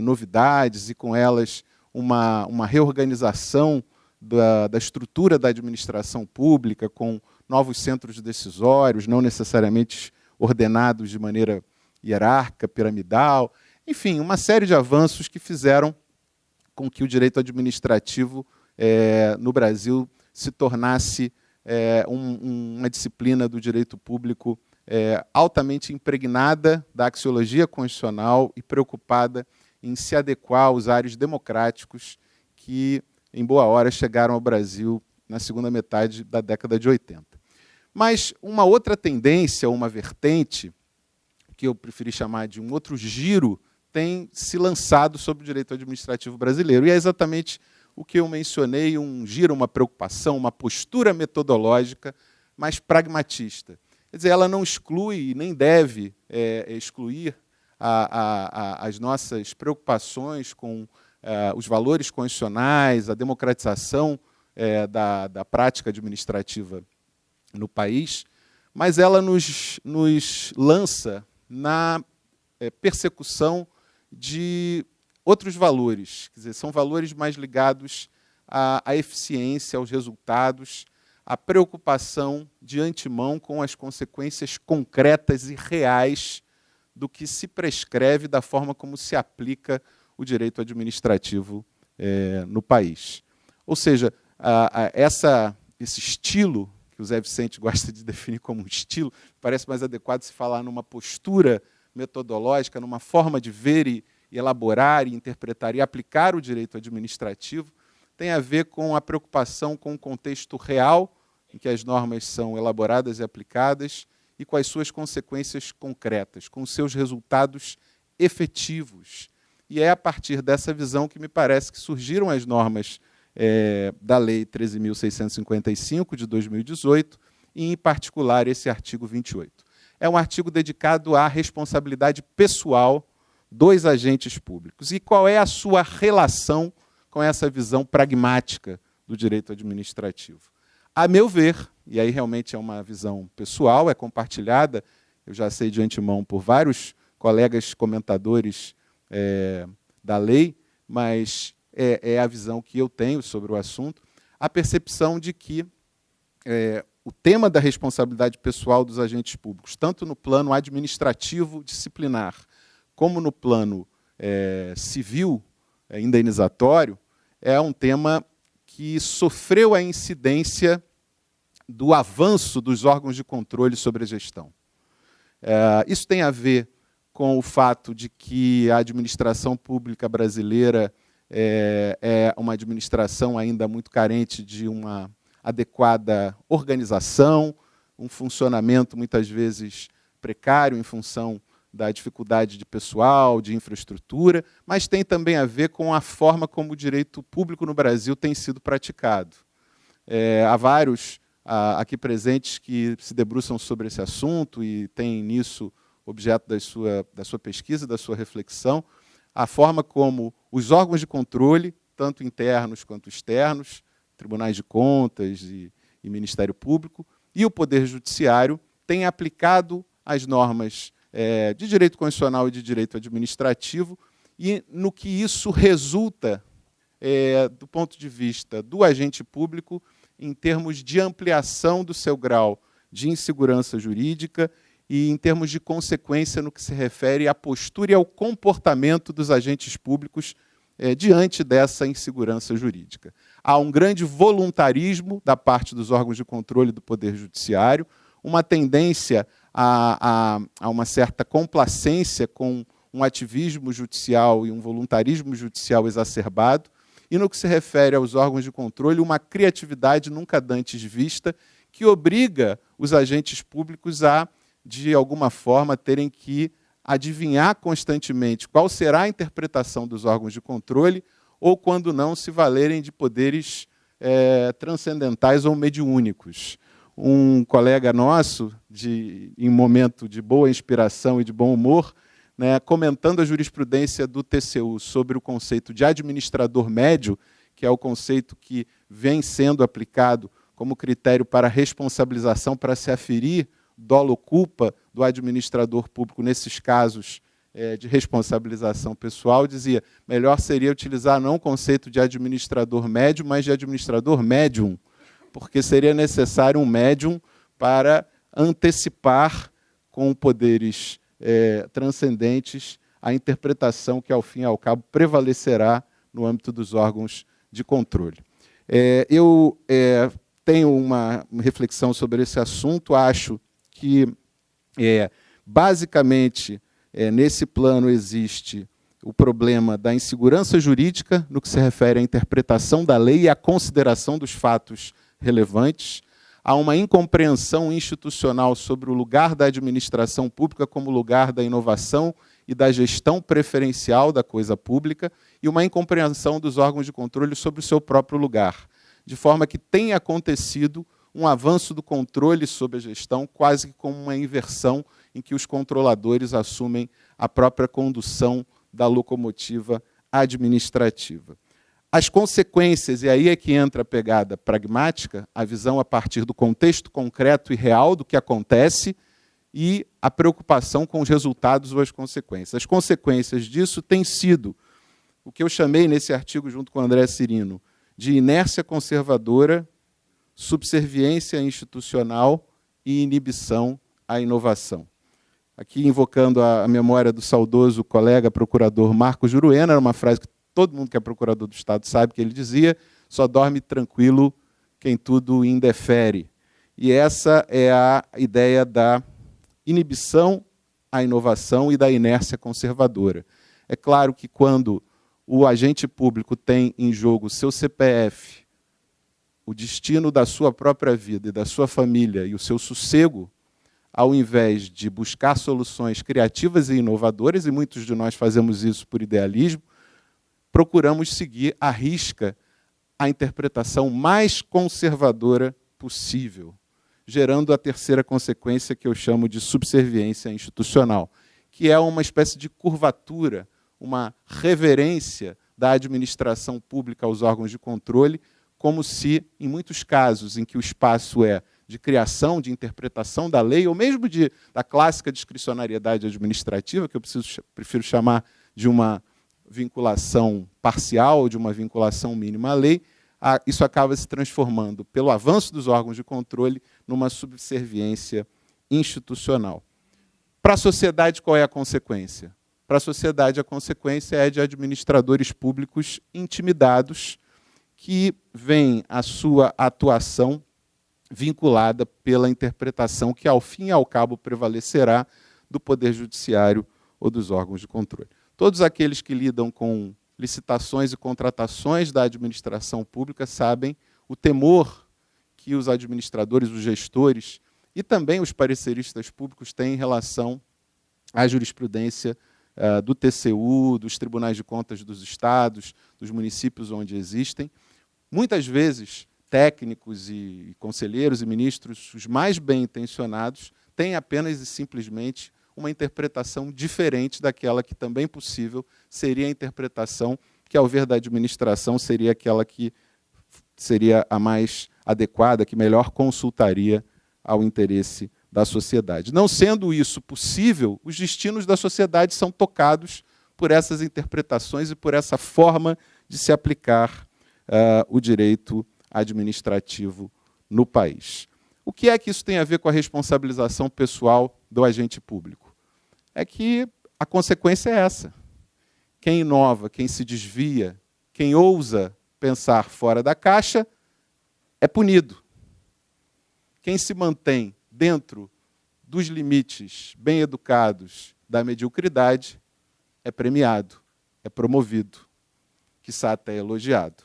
novidades e, com elas, uma reorganização da estrutura da administração pública, com novos centros decisórios, não necessariamente ordenados de maneira hierárquica, piramidal. Enfim, uma série de avanços que fizeram com que o direito administrativo no Brasil se tornasse uma disciplina do direito público altamente impregnada da axiologia constitucional e preocupada em se adequar aos ares democráticos que, em boa hora, chegaram ao Brasil na segunda metade da década de 80. Mas uma outra tendência, uma vertente, que eu preferi chamar de um outro giro, tem se lançado sobre o direito administrativo brasileiro. E é exatamente o que eu mencionei, um giro, uma preocupação, uma postura metodológica mais pragmatista. Quer dizer, ela não exclui e nem deve excluir as nossas preocupações com os valores constitucionais, a democratização da prática administrativa no país, mas ela nos lança na persecução de outros valores, quer dizer, são valores mais ligados à eficiência, aos resultados, à preocupação de antemão com as consequências concretas e reais do que se prescreve, da forma como se aplica o direito administrativo no país. Ou seja, esse estilo, que o Zé Vicente gosta de definir como um estilo, parece mais adequado se falar numa postura metodológica, numa forma de ver e elaborar, e interpretar e aplicar o direito administrativo, tem a ver com a preocupação com o contexto real em que as normas são elaboradas e aplicadas e com as suas consequências concretas, com os seus resultados efetivos. E é a partir dessa visão que me parece que surgiram as normas da Lei 13.655, de 2018, e, em particular, esse artigo 28. É um artigo dedicado à responsabilidade pessoal dos agentes públicos. E qual é a sua relação com essa visão pragmática do direito administrativo? A meu ver, e aí realmente é uma visão pessoal, é compartilhada, eu já sei de antemão por vários colegas comentadores da lei, mas é a visão que eu tenho sobre o assunto, a percepção de que o tema da responsabilidade pessoal dos agentes públicos, tanto no plano administrativo disciplinar, como no plano civil indenizatório, é um tema que sofreu a incidência do avanço dos órgãos de controle sobre a gestão. Isso tem a ver com o fato de que a administração pública brasileira é uma administração ainda muito carente de uma adequada organização, um funcionamento muitas vezes precário em função da dificuldade de pessoal, de infraestrutura, mas tem também a ver com a forma como o direito público no Brasil tem sido praticado. Há vários aqui presentes que se debruçam sobre esse assunto e têm nisso objeto da sua pesquisa, da sua reflexão, a forma como os órgãos de controle, tanto internos quanto externos, tribunais de contas e Ministério Público, e o Poder Judiciário, têm aplicado as normas de direito constitucional e de direito administrativo, e no que isso resulta, do ponto de vista do agente público, em termos de ampliação do seu grau de insegurança jurídica e em termos de consequência no que se refere à postura e ao comportamento dos agentes públicos diante dessa insegurança jurídica. Há um grande voluntarismo da parte dos órgãos de controle do Poder Judiciário, uma tendência a uma certa complacência com um ativismo judicial e um voluntarismo judicial exacerbado, e no que se refere aos órgãos de controle, uma criatividade nunca dantes vista, que obriga os agentes públicos a, de alguma forma, terem que adivinhar constantemente qual será a interpretação dos órgãos de controle, ou, quando não, se valerem de poderes transcendentais ou mediúnicos. Um colega nosso, em momento de boa inspiração e de bom humor, comentando a jurisprudência do TCU sobre o conceito de administrador médio, que é o conceito que vem sendo aplicado como critério para responsabilização, para se aferir dolo ou culpa do administrador público nesses casos de responsabilização pessoal, dizia, melhor seria utilizar não o conceito de administrador médio, mas de administrador médium, porque seria necessário um médium para antecipar com poderes transcendentes a interpretação que, ao fim e ao cabo, prevalecerá no âmbito dos órgãos de controle. Eu tenho uma reflexão sobre esse assunto, acho que, basicamente, nesse plano existe o problema da insegurança jurídica, no que se refere à interpretação da lei e à consideração dos fatos relevantes. Há uma incompreensão institucional sobre o lugar da administração pública como lugar da inovação e da gestão preferencial da coisa pública, e uma incompreensão dos órgãos de controle sobre o seu próprio lugar, de forma que tem acontecido um avanço do controle sobre a gestão, quase que como uma inversão em que os controladores assumem a própria condução da locomotiva administrativa. As consequências, e aí é que entra a pegada pragmática, a visão a partir do contexto concreto e real do que acontece e a preocupação com os resultados ou as consequências. As consequências disso têm sido o que eu chamei nesse artigo, junto com o André Cirino, de inércia conservadora, subserviência institucional e inibição à inovação. Aqui, invocando a memória do saudoso colega procurador Marco Juruena, era uma frase que todo mundo que é procurador do Estado sabe que ele dizia, só dorme tranquilo quem tudo indefere. E essa é a ideia da inibição à inovação e da inércia conservadora. É claro que quando o agente público tem em jogo o seu CPF, o destino da sua própria vida e da sua família e o seu sossego, ao invés de buscar soluções criativas e inovadoras, e muitos de nós fazemos isso por idealismo, procuramos seguir à risca a interpretação mais conservadora possível, gerando a terceira consequência que eu chamo de subserviência institucional, que é uma espécie de curvatura, uma reverência da administração pública aos órgãos de controle, como se, em muitos casos em que o espaço é de criação, de interpretação da lei, ou mesmo da clássica discricionariedade administrativa, que eu prefiro chamar de uma vinculação parcial, de uma vinculação mínima à lei, isso acaba se transformando, pelo avanço dos órgãos de controle, numa subserviência institucional. Para a sociedade, qual é a consequência? Para a sociedade, a consequência é de administradores públicos intimidados que veem a sua atuação vinculada pela interpretação que, ao fim e ao cabo, prevalecerá do Poder Judiciário ou dos órgãos de controle. Todos aqueles que lidam com licitações e contratações da administração pública sabem o temor que os administradores, os gestores e também os pareceristas públicos têm em relação à jurisprudência do TCU, dos tribunais de contas dos estados, dos municípios onde existem. Muitas vezes, técnicos e conselheiros e ministros, os mais bem intencionados, têm apenas e simplesmente uma interpretação diferente daquela que também possível seria a interpretação que, ao ver da administração, seria aquela que seria a mais adequada, que melhor consultaria ao interesse da sociedade. Não sendo isso possível, os destinos da sociedade são tocados por essas interpretações e por essa forma de se aplicar o direito administrativo no país. O que é que isso tem a ver com a responsabilização pessoal do agente público? É que a consequência é essa. Quem inova, quem se desvia, quem ousa pensar fora da caixa é punido. Quem se mantém dentro dos limites bem educados da mediocridade é premiado, é promovido, quiçá até elogiado.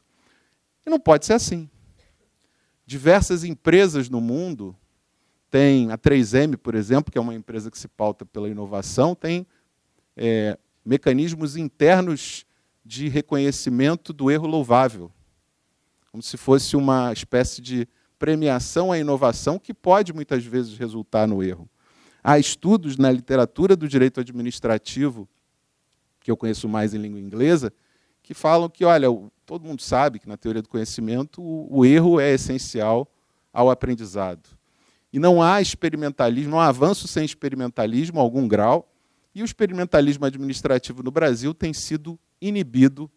E não pode ser assim. Diversas empresas no mundo têm, a 3M, por exemplo, que é uma empresa que se pauta pela inovação, tem mecanismos internos de reconhecimento do erro louvável, como se fosse uma espécie de premiação à inovação que pode, muitas vezes, resultar no erro. Há estudos na literatura do direito administrativo, que eu conheço mais em língua inglesa, que falam que, olha, todo mundo sabe que, na teoria do conhecimento, o erro é essencial ao aprendizado. E não há experimentalismo, não há avanço sem experimentalismo a algum grau, e o experimentalismo administrativo no Brasil tem sido inibido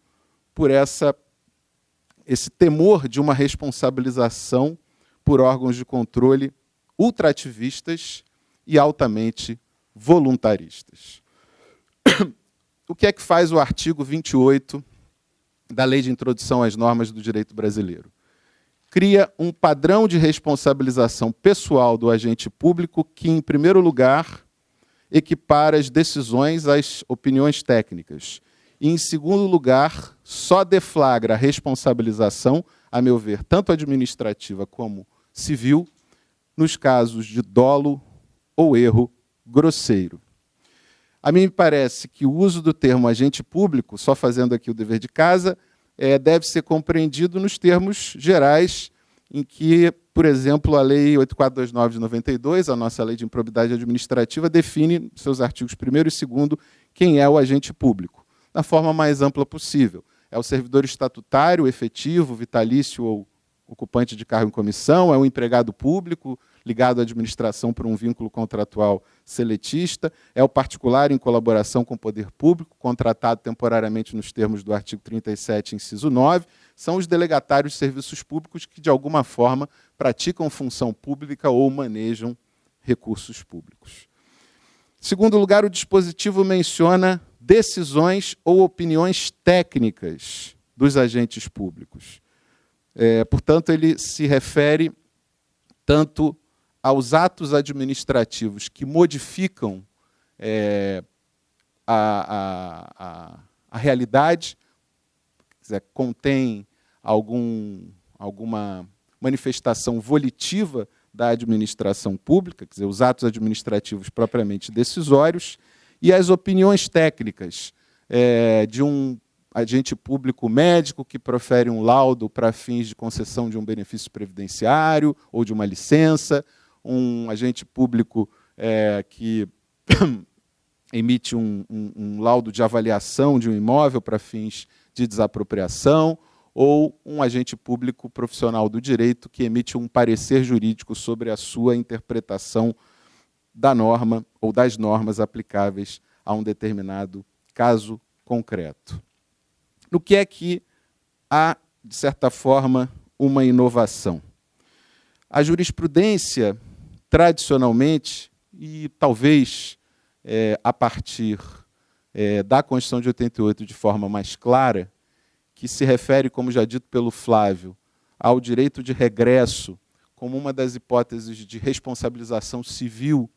por esse temor de uma responsabilização por órgãos de controle ultrativistas e altamente voluntaristas. O que é que faz o artigo 28 da Lei de Introdução às Normas do Direito Brasileiro? Cria um padrão de responsabilização pessoal do agente público que, em primeiro lugar, equipara as decisões às opiniões técnicas. E, em segundo lugar, só deflagra a responsabilização, a meu ver, tanto administrativa como civil, nos casos de dolo ou erro grosseiro. A mim me parece que o uso do termo agente público, só fazendo aqui o dever de casa, deve ser compreendido nos termos gerais em que, por exemplo, a Lei 8429 de 92, a nossa Lei de Improbidade Administrativa, define, seus artigos 1º e 2º, quem é o agente público, da forma mais ampla possível. É o servidor estatutário, efetivo, vitalício ou ocupante de cargo em comissão, é um empregado público ligado à administração por um vínculo contratual seletista, é o particular em colaboração com o poder público, contratado temporariamente nos termos do artigo 37, inciso 9, são os delegatários de serviços públicos que, de alguma forma, praticam função pública ou manejam recursos públicos. Em segundo lugar, o dispositivo menciona decisões ou opiniões técnicas dos agentes públicos. Portanto, ele se refere tanto aos atos administrativos que modificam a realidade, contém alguma manifestação volitiva da administração pública, quer dizer, os atos administrativos propriamente decisórios, e as opiniões técnicas de um agente público médico que profere um laudo para fins de concessão de um benefício previdenciário ou de uma licença, um agente público que emite um laudo de avaliação de um imóvel para fins de desapropriação, ou um agente público profissional do direito que emite um parecer jurídico sobre a sua interpretação da norma ou das normas aplicáveis a um determinado caso concreto. No que é que há, de certa forma, uma inovação? A jurisprudência, tradicionalmente, e talvez a partir da Constituição de 88 de forma mais clara, que se refere, como já dito pelo Flávio, ao direito de regresso como uma das hipóteses de responsabilização civil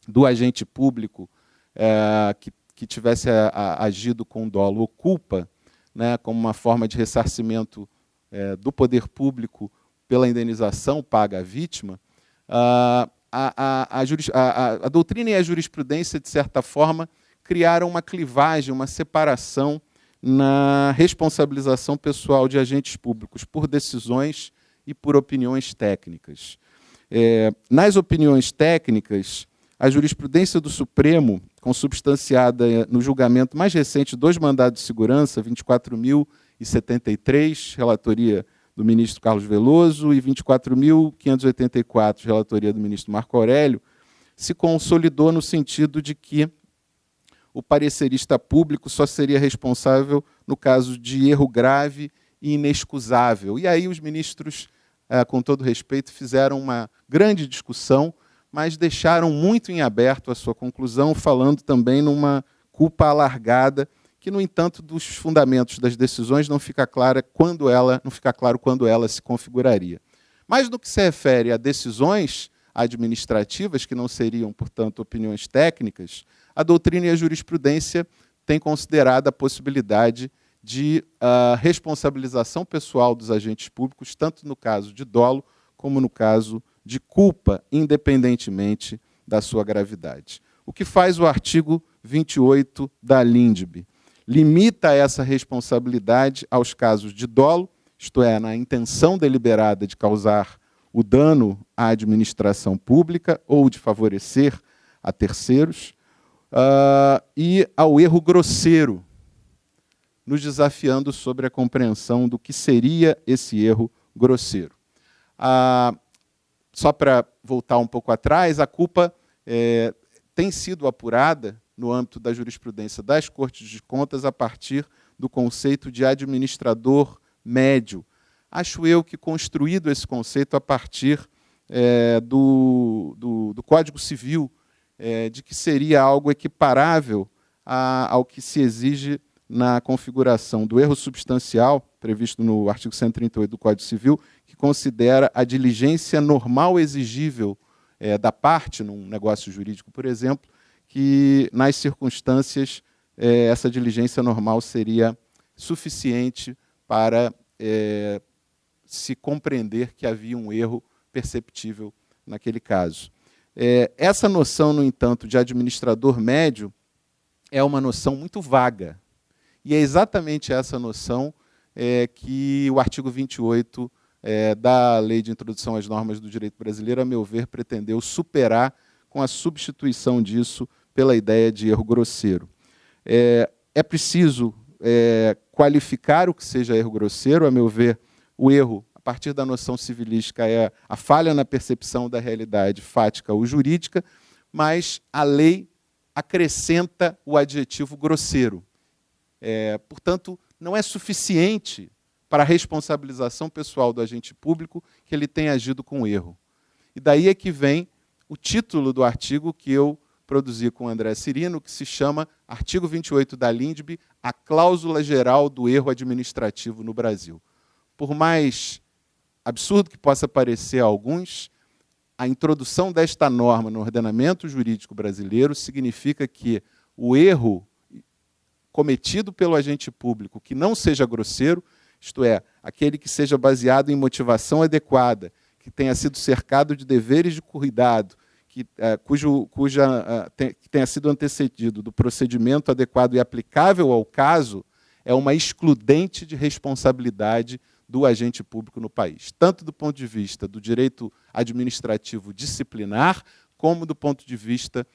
do agente público que tivesse agido com dolo ou culpa, como uma forma de ressarcimento do poder público pela indenização paga à vítima, a doutrina e a jurisprudência, de certa forma, criaram uma clivagem, uma separação na responsabilização pessoal de agentes públicos por decisões e por opiniões técnicas. Nas opiniões técnicas, a jurisprudência do Supremo, consubstanciada no julgamento mais recente de 2 mandados de segurança, 24.073, relatoria do ministro Carlos Veloso, e 24.584, relatoria do ministro Marco Aurélio, se consolidou no sentido de que o parecerista público só seria responsável no caso de erro grave e inexcusável. E aí os ministros, com todo respeito, fizeram uma grande discussão, mas deixaram muito em aberto a sua conclusão, falando também numa culpa alargada, que, no entanto, dos fundamentos das decisões não fica claro quando ela se configuraria. Mas no que se refere a decisões administrativas, que não seriam, portanto, opiniões técnicas, a doutrina e a jurisprudência têm considerado a possibilidade de responsabilização pessoal dos agentes públicos, tanto no caso de dolo como no caso de culpa, independentemente da sua gravidade. O que faz o artigo 28 da LINDB? Limita essa responsabilidade aos casos de dolo, isto é, na intenção deliberada de causar o dano à administração pública ou de favorecer a terceiros, e ao erro grosseiro, nos desafiando sobre a compreensão do que seria esse erro grosseiro. Só para voltar um pouco atrás, a culpa tem sido apurada no âmbito da jurisprudência das Cortes de Contas a partir do conceito de administrador médio. Acho eu que, construído esse conceito a partir do Código Civil, de que seria algo equiparável ao que se exige na configuração do erro substancial, previsto no artigo 138 do Código Civil, que considera a diligência normal exigível da parte, num negócio jurídico, por exemplo, que, nas circunstâncias, essa diligência normal seria suficiente para se compreender que havia um erro perceptível naquele caso. Essa noção, no entanto, de administrador médio é uma noção muito vaga. E é exatamente essa noção que o artigo 28 da Lei de Introdução às Normas do Direito Brasileiro, a meu ver, pretendeu superar com a substituição disso pela ideia de erro grosseiro. É preciso qualificar o que seja erro grosseiro. A meu ver, o erro, a partir da noção civilística, é a falha na percepção da realidade fática ou jurídica, mas a lei acrescenta o adjetivo grosseiro. Portanto, não é suficiente para a responsabilização pessoal do agente público que ele tenha agido com erro. E daí é que vem o título do artigo que eu produzi com o André Cirino, que se chama Artigo 28 da LINDB, a cláusula geral do erro administrativo no Brasil. Por mais absurdo que possa parecer a alguns, a introdução desta norma no ordenamento jurídico brasileiro significa que o erro cometido pelo agente público que não seja grosseiro, isto é, aquele que seja baseado em motivação adequada, que tenha sido cercado de deveres de cuidado, que tenha sido antecedido do procedimento adequado e aplicável ao caso, é uma excludente de responsabilidade do agente público no país, tanto do ponto de vista do direito administrativo disciplinar, como do ponto de vista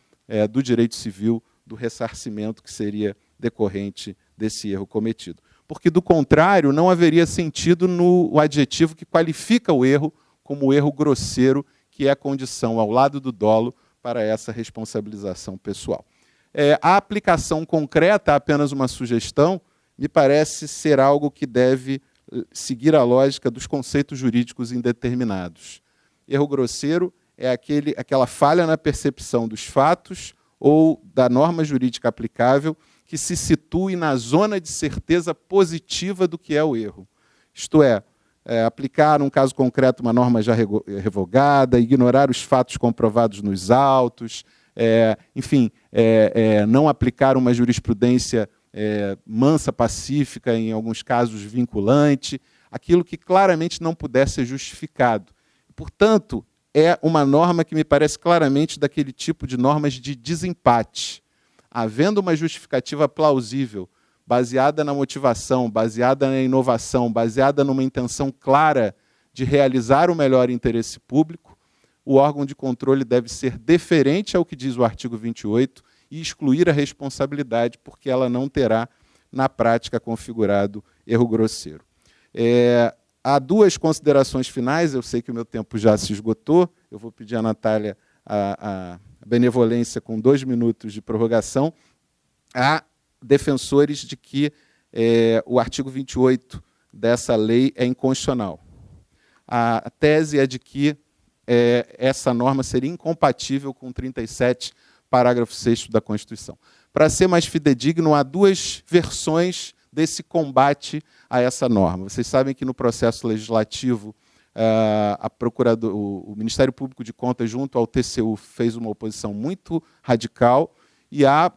do direito civil, do ressarcimento que seria decorrente desse erro cometido. Porque, do contrário, não haveria sentido no adjetivo que qualifica o erro como erro grosseiro, que é a condição, ao lado do dolo, para essa responsabilização pessoal. A aplicação concreta, apenas uma sugestão, me parece ser algo que deve seguir a lógica dos conceitos jurídicos indeterminados. Erro grosseiro é aquela falha na percepção dos fatos ou da norma jurídica aplicável que se situe na zona de certeza positiva do que é o erro. Isto é, aplicar, num caso concreto, uma norma já revogada, ignorar os fatos comprovados nos autos, não aplicar uma jurisprudência mansa, pacífica, em alguns casos vinculante, aquilo que claramente não puder ser justificado. Portanto, é uma norma que me parece claramente daquele tipo de normas de desempate. Havendo uma justificativa plausível, baseada na motivação, baseada na inovação, baseada numa intenção clara de realizar o melhor interesse público, o órgão de controle deve ser deferente ao que diz o artigo 28 e excluir a responsabilidade, porque ela não terá, na prática, configurado erro grosseiro. Há duas considerações finais, eu sei que o meu tempo já se esgotou, eu vou pedir à Natália a benevolência com 2 minutos de prorrogação. Há defensores de que o artigo 28 dessa lei é inconstitucional. A tese é de que essa norma seria incompatível com o 37, parágrafo 6º da Constituição. Para ser mais fidedigno, há duas versões desse combate a essa norma. Vocês sabem que no processo legislativo, o Ministério Público de Contas, junto ao TCU, fez uma oposição muito radical, e há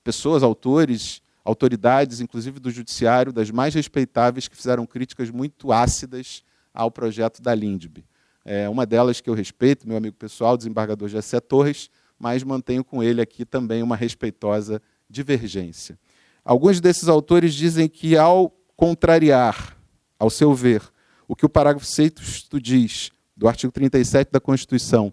pessoas, autores, autoridades, inclusive do judiciário, das mais respeitáveis, que fizeram críticas muito ácidas ao projeto da Lindbe. Uma delas que eu respeito, meu amigo pessoal, o desembargador Jessé Torres, mas mantenho com ele aqui também uma respeitosa divergência. Alguns desses autores dizem que, ao contrariar, ao seu ver, o que o parágrafo 6º diz, do artigo 37 da Constituição,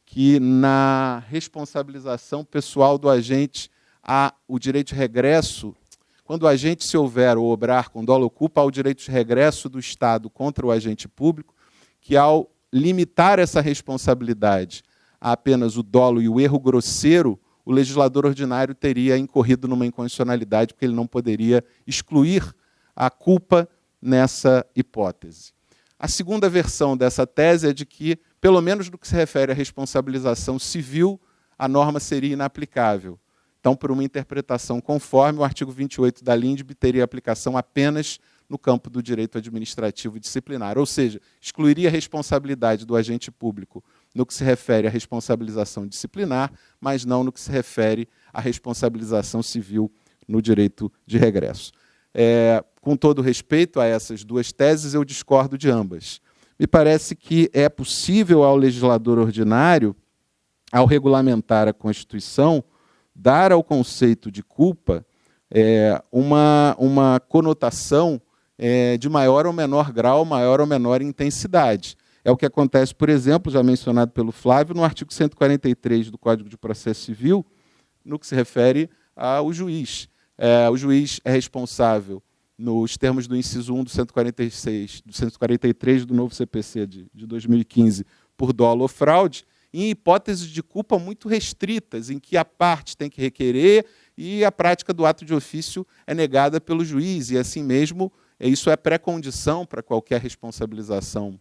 que na responsabilização pessoal do agente há o direito de regresso, quando o agente se houver ou obrar com dolo ou culpa, há o direito de regresso do Estado contra o agente público, que ao limitar essa responsabilidade a apenas o dolo e o erro grosseiro, o legislador ordinário teria incorrido numa inconstitucionalidade, porque ele não poderia excluir a culpa nessa hipótese. A segunda versão dessa tese é de que, pelo menos no que se refere à responsabilização civil, a norma seria inaplicável. Então, por uma interpretação conforme, o artigo 28 da Lindbe teria aplicação apenas no campo do direito administrativo e disciplinar, ou seja, excluiria a responsabilidade do agente público no que se refere à responsabilização disciplinar, mas não no que se refere à responsabilização civil no direito de regresso. Com todo respeito a essas duas teses, eu discordo de ambas. Me parece que é possível ao legislador ordinário, ao regulamentar a Constituição, dar ao conceito de culpa uma conotação de maior ou menor grau, maior ou menor intensidade. É o que acontece, por exemplo, já mencionado pelo Flávio, no artigo 143 do Código de Processo Civil, no que se refere ao juiz. O juiz é responsável, nos termos do inciso 1 do 146, do 143 do novo CPC de 2015, por dolo ou fraude, em hipóteses de culpa muito restritas, em que a parte tem que requerer e a prática do ato de ofício é negada pelo juiz, e assim mesmo isso é pré-condição para qualquer responsabilização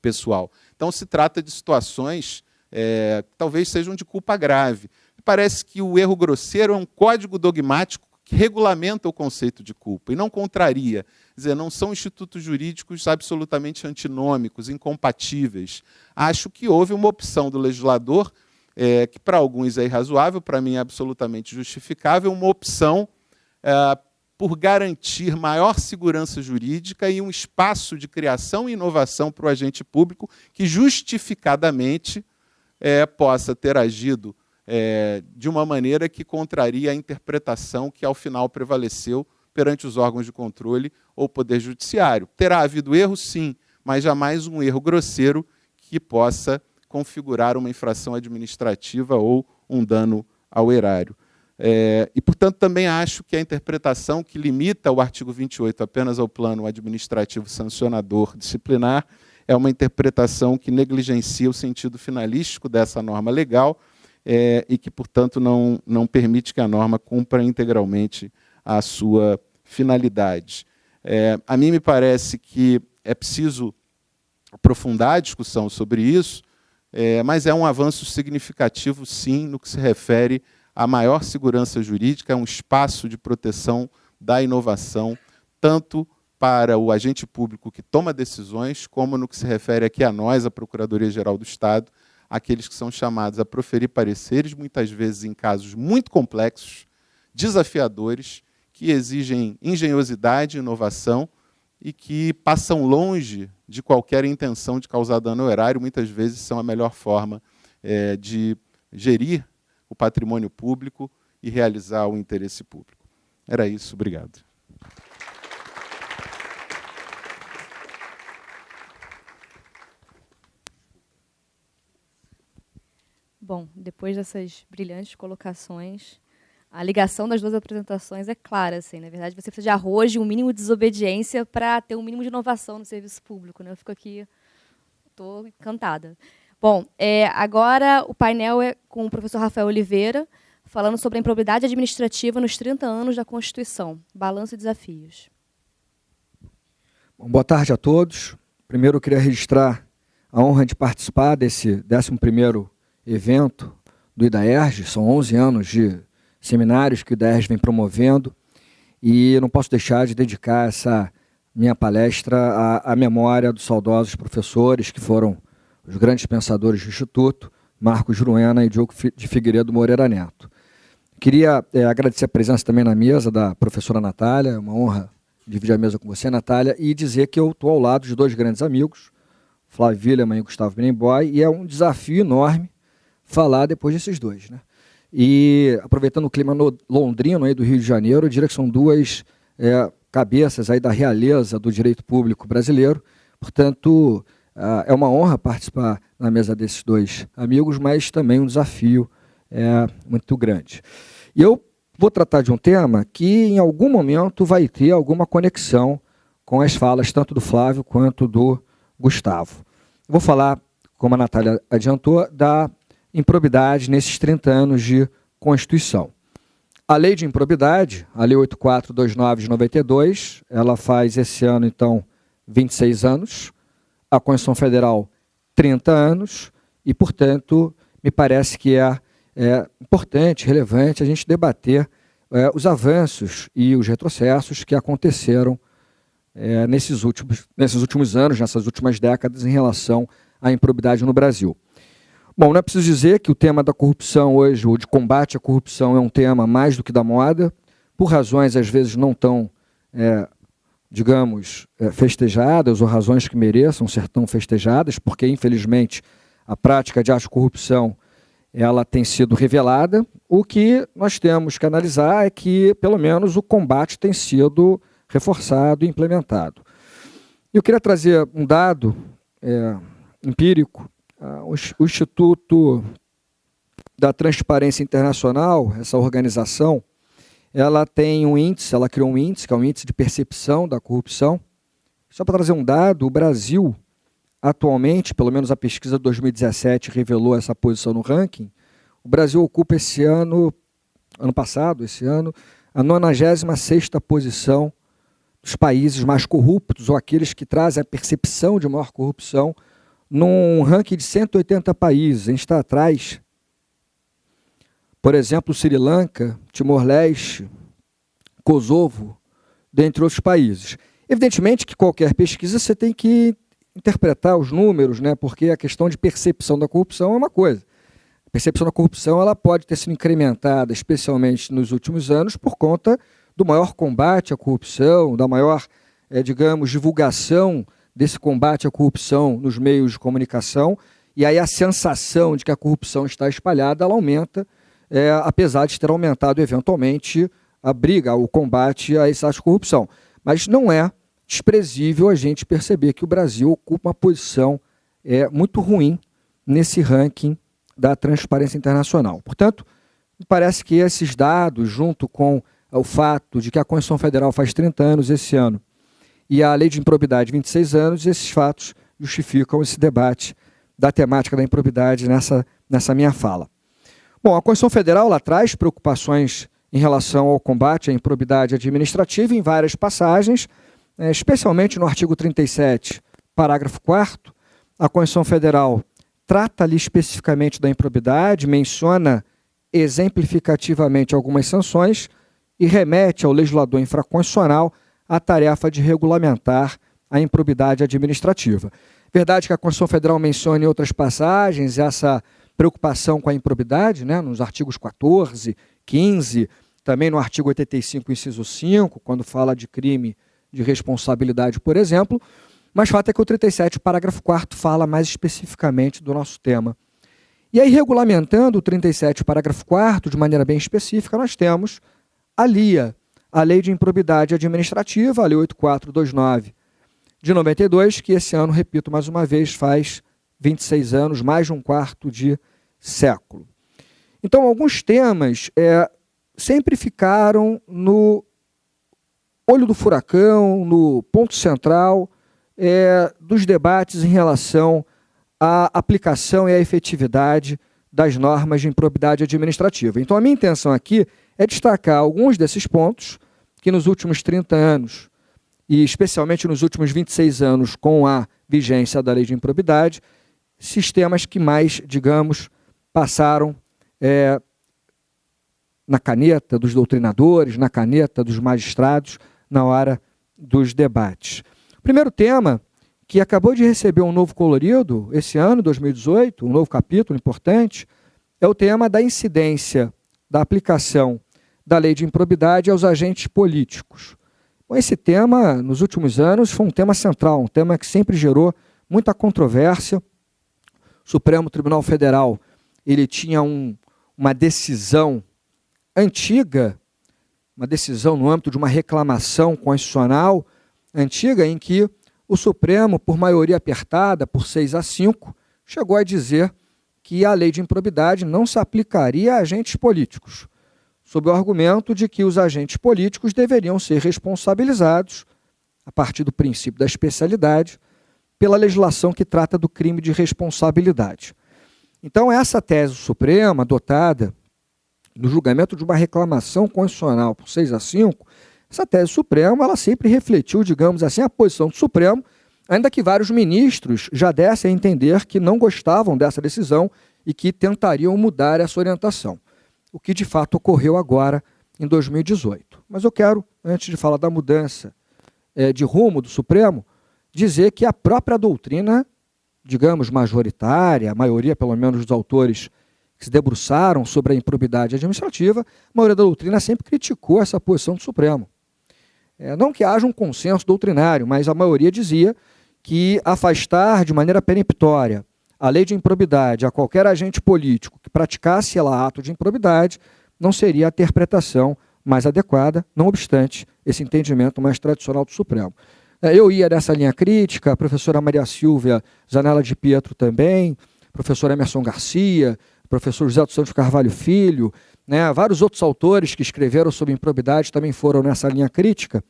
pessoal. Então, se trata de situações que talvez sejam de culpa grave. Parece que o erro grosseiro é um código dogmático que regulamenta o conceito de culpa e não contraria. Quer dizer, não são institutos jurídicos absolutamente antinômicos, incompatíveis. Acho que houve uma opção do legislador, que para alguns é irrazoável, para mim é absolutamente justificável, uma opção por garantir maior segurança jurídica e um espaço de criação e inovação para o agente público que justificadamente possa ter agido de uma maneira que contraria a interpretação que, ao final, prevaleceu perante os órgãos de controle ou poder judiciário. Terá havido erro, sim, mas jamais um erro grosseiro que possa configurar uma infração administrativa ou um dano ao erário. E, portanto, também acho que a interpretação que limita o artigo 28 apenas ao plano administrativo sancionador disciplinar é uma interpretação que negligencia o sentido finalístico dessa norma legal e que, portanto, não permite que a norma cumpra integralmente a sua finalidade. A mim me parece que é preciso aprofundar a discussão sobre isso, mas é um avanço significativo, sim, no que se refere à maior segurança jurídica, é um espaço de proteção da inovação, tanto para o agente público que toma decisões, como no que se refere aqui a nós, a Procuradoria-Geral do Estado, aqueles que são chamados a proferir pareceres, muitas vezes em casos muito complexos, desafiadores, que exigem engenhosidade e inovação e que passam longe de qualquer intenção de causar dano ao erário, muitas vezes são a melhor forma de gerir o patrimônio público e realizar o interesse público. Era isso, obrigado. Bom, depois dessas brilhantes colocações, a ligação das duas apresentações é clara. Assim, na verdade, você precisa de arrojo e um mínimo de desobediência para ter um mínimo de inovação no serviço público. Né? Eu fico aqui, estou encantada. Bom, agora o painel é com o professor Rafael Oliveira, falando sobre a improbidade administrativa nos 30 anos da Constituição. Balanço e desafios. Bom, boa tarde a todos. Primeiro, eu queria registrar a honra de participar desse 11º evento do IDAERJ. São 11 anos de seminários que o IDAERJ vem promovendo e eu não posso deixar de dedicar essa minha palestra à memória dos saudosos professores que foram os grandes pensadores do Instituto, Marcos Juruena e Diogo de Figueiredo Moreira Neto. Queria agradecer a presença também na mesa da professora Natália, é uma honra dividir a mesa com você, Natália, e dizer que eu estou ao lado de dois grandes amigos, Flávio Wilemann e Gustavo Binemboy, e é um desafio enorme falar depois desses dois. Né? E aproveitando o clima londrino aí do Rio de Janeiro, eu diria que são duas cabeças aí da realeza do direito público brasileiro, portanto, é uma honra participar na mesa desses dois amigos, mas também um desafio muito grande. E eu vou tratar de um tema que em algum momento vai ter alguma conexão com as falas tanto do Flávio quanto do Gustavo. Vou falar, como a Natália adiantou, da improbidade nesses 30 anos de Constituição. A lei de improbidade, a Lei 8429 de 92, ela faz esse ano, então, 26 anos, a Constituição Federal, 30 anos, e, portanto, me parece que é importante, relevante, a gente debater os avanços e os retrocessos que aconteceram nesses últimos anos, nessas últimas décadas, em relação à improbidade no Brasil. Bom, não é preciso dizer que o tema da corrupção hoje, ou de combate à corrupção, é um tema mais do que da moda, por razões, às vezes, não tão, digamos, festejadas, ou razões que mereçam ser tão festejadas, porque, infelizmente, a prática de atos de corrupção ela tem sido revelada. O que nós temos que analisar é que, pelo menos, o combate tem sido reforçado e implementado. Eu queria trazer um dado empírico. O Instituto da Transparência Internacional, essa organização, ela tem um índice, ela criou um índice, que é um índice de percepção da corrupção. Só para trazer um dado, o Brasil, atualmente, pelo menos a pesquisa de 2017 revelou essa posição no ranking, o Brasil ocupa esse ano a 96ª posição dos países mais corruptos, ou aqueles que trazem a percepção de maior corrupção, num ranking de 180 países. A gente está atrás, por exemplo, Sri Lanka, Timor-Leste, Kosovo, dentre outros países. Evidentemente que qualquer pesquisa você tem que interpretar os números, né, porque a questão de percepção da corrupção é uma coisa. A percepção da corrupção ela pode ter sido incrementada, especialmente nos últimos anos, por conta do maior combate à corrupção, da maior, digamos, divulgação desse combate à corrupção nos meios de comunicação, e aí a sensação de que a corrupção está espalhada, ela aumenta, apesar de ter aumentado eventualmente a briga, o combate a esse ato de corrupção. Mas não é desprezível a gente perceber que o Brasil ocupa uma posição muito ruim nesse ranking da Transparência Internacional. Portanto, me parece que esses dados, junto com o fato de que a Constituição Federal faz 30 anos esse ano, e a Lei de Improbidade, 26 anos, esses fatos justificam esse debate da temática da improbidade nessa minha fala. Bom, a Constituição Federal ela traz preocupações em relação ao combate à improbidade administrativa em várias passagens, especialmente no artigo 37, parágrafo 4º, a Constituição Federal trata ali especificamente da improbidade, menciona exemplificativamente algumas sanções e remete ao legislador infraconstitucional a tarefa de regulamentar a improbidade administrativa. Verdade que a Constituição Federal menciona em outras passagens essa preocupação com a improbidade, né, nos artigos 14, 15, também no artigo 85, inciso 5, quando fala de crime de responsabilidade, por exemplo, mas o fato é que o 37, parágrafo 4º, fala mais especificamente do nosso tema. E aí, regulamentando o 37, parágrafo 4º, de maneira bem específica, nós temos a LIA, a Lei de Improbidade Administrativa, a Lei 8429 de 92, que esse ano, repito mais uma vez, faz 26 anos, mais de um quarto de século. Então, alguns temas sempre ficaram no olho do furacão, no ponto central dos debates em relação à aplicação e à efetividade das normas de improbidade administrativa. Então, a minha intenção aqui é destacar alguns desses pontos que nos últimos 30 anos, e especialmente nos últimos 26 anos com a vigência da lei de improbidade, sistemas que mais, digamos, passaram na caneta dos doutrinadores, na caneta dos magistrados, na hora dos debates. O primeiro tema, que acabou de receber um novo colorido esse ano, 2018, um novo capítulo importante, é o tema da incidência da aplicação da lei de improbidade aos agentes políticos. Bom, esse tema, nos últimos anos, foi um tema central, um tema que sempre gerou muita controvérsia. O Supremo Tribunal Federal ele tinha uma decisão antiga, uma decisão no âmbito de uma reclamação constitucional antiga, em que o Supremo, por maioria apertada, por 6-5, chegou a dizer que a lei de improbidade não se aplicaria a agentes políticos, sob o argumento de que os agentes políticos deveriam ser responsabilizados, a partir do princípio da especialidade, pela legislação que trata do crime de responsabilidade. Então, essa tese do Supremo, adotada no julgamento de uma reclamação constitucional por 6-5, essa tese Suprema, ela sempre refletiu, digamos assim, a posição do Supremo, ainda que vários ministros já dessem a entender que não gostavam dessa decisão e que tentariam mudar essa orientação, o que de fato ocorreu agora em 2018. Mas eu quero, antes de falar da mudança de rumo do Supremo, dizer que a própria doutrina, digamos, majoritária, a maioria, pelo menos, dos autores que se debruçaram sobre a improbidade administrativa, a maioria da doutrina sempre criticou essa posição do Supremo. Não que haja um consenso doutrinário, mas a maioria dizia que afastar de maneira peremptória a lei de improbidade a qualquer agente político que praticasse ela ato de improbidade não seria a interpretação mais adequada, não obstante esse entendimento mais tradicional do Supremo. Eu ia nessa linha crítica, a professora Maria Silvia Zanella de Pietro também, professor Emerson Garcia, professor José dos Santos Carvalho Filho, vários outros autores que escreveram sobre improbidade também foram nessa linha crítica,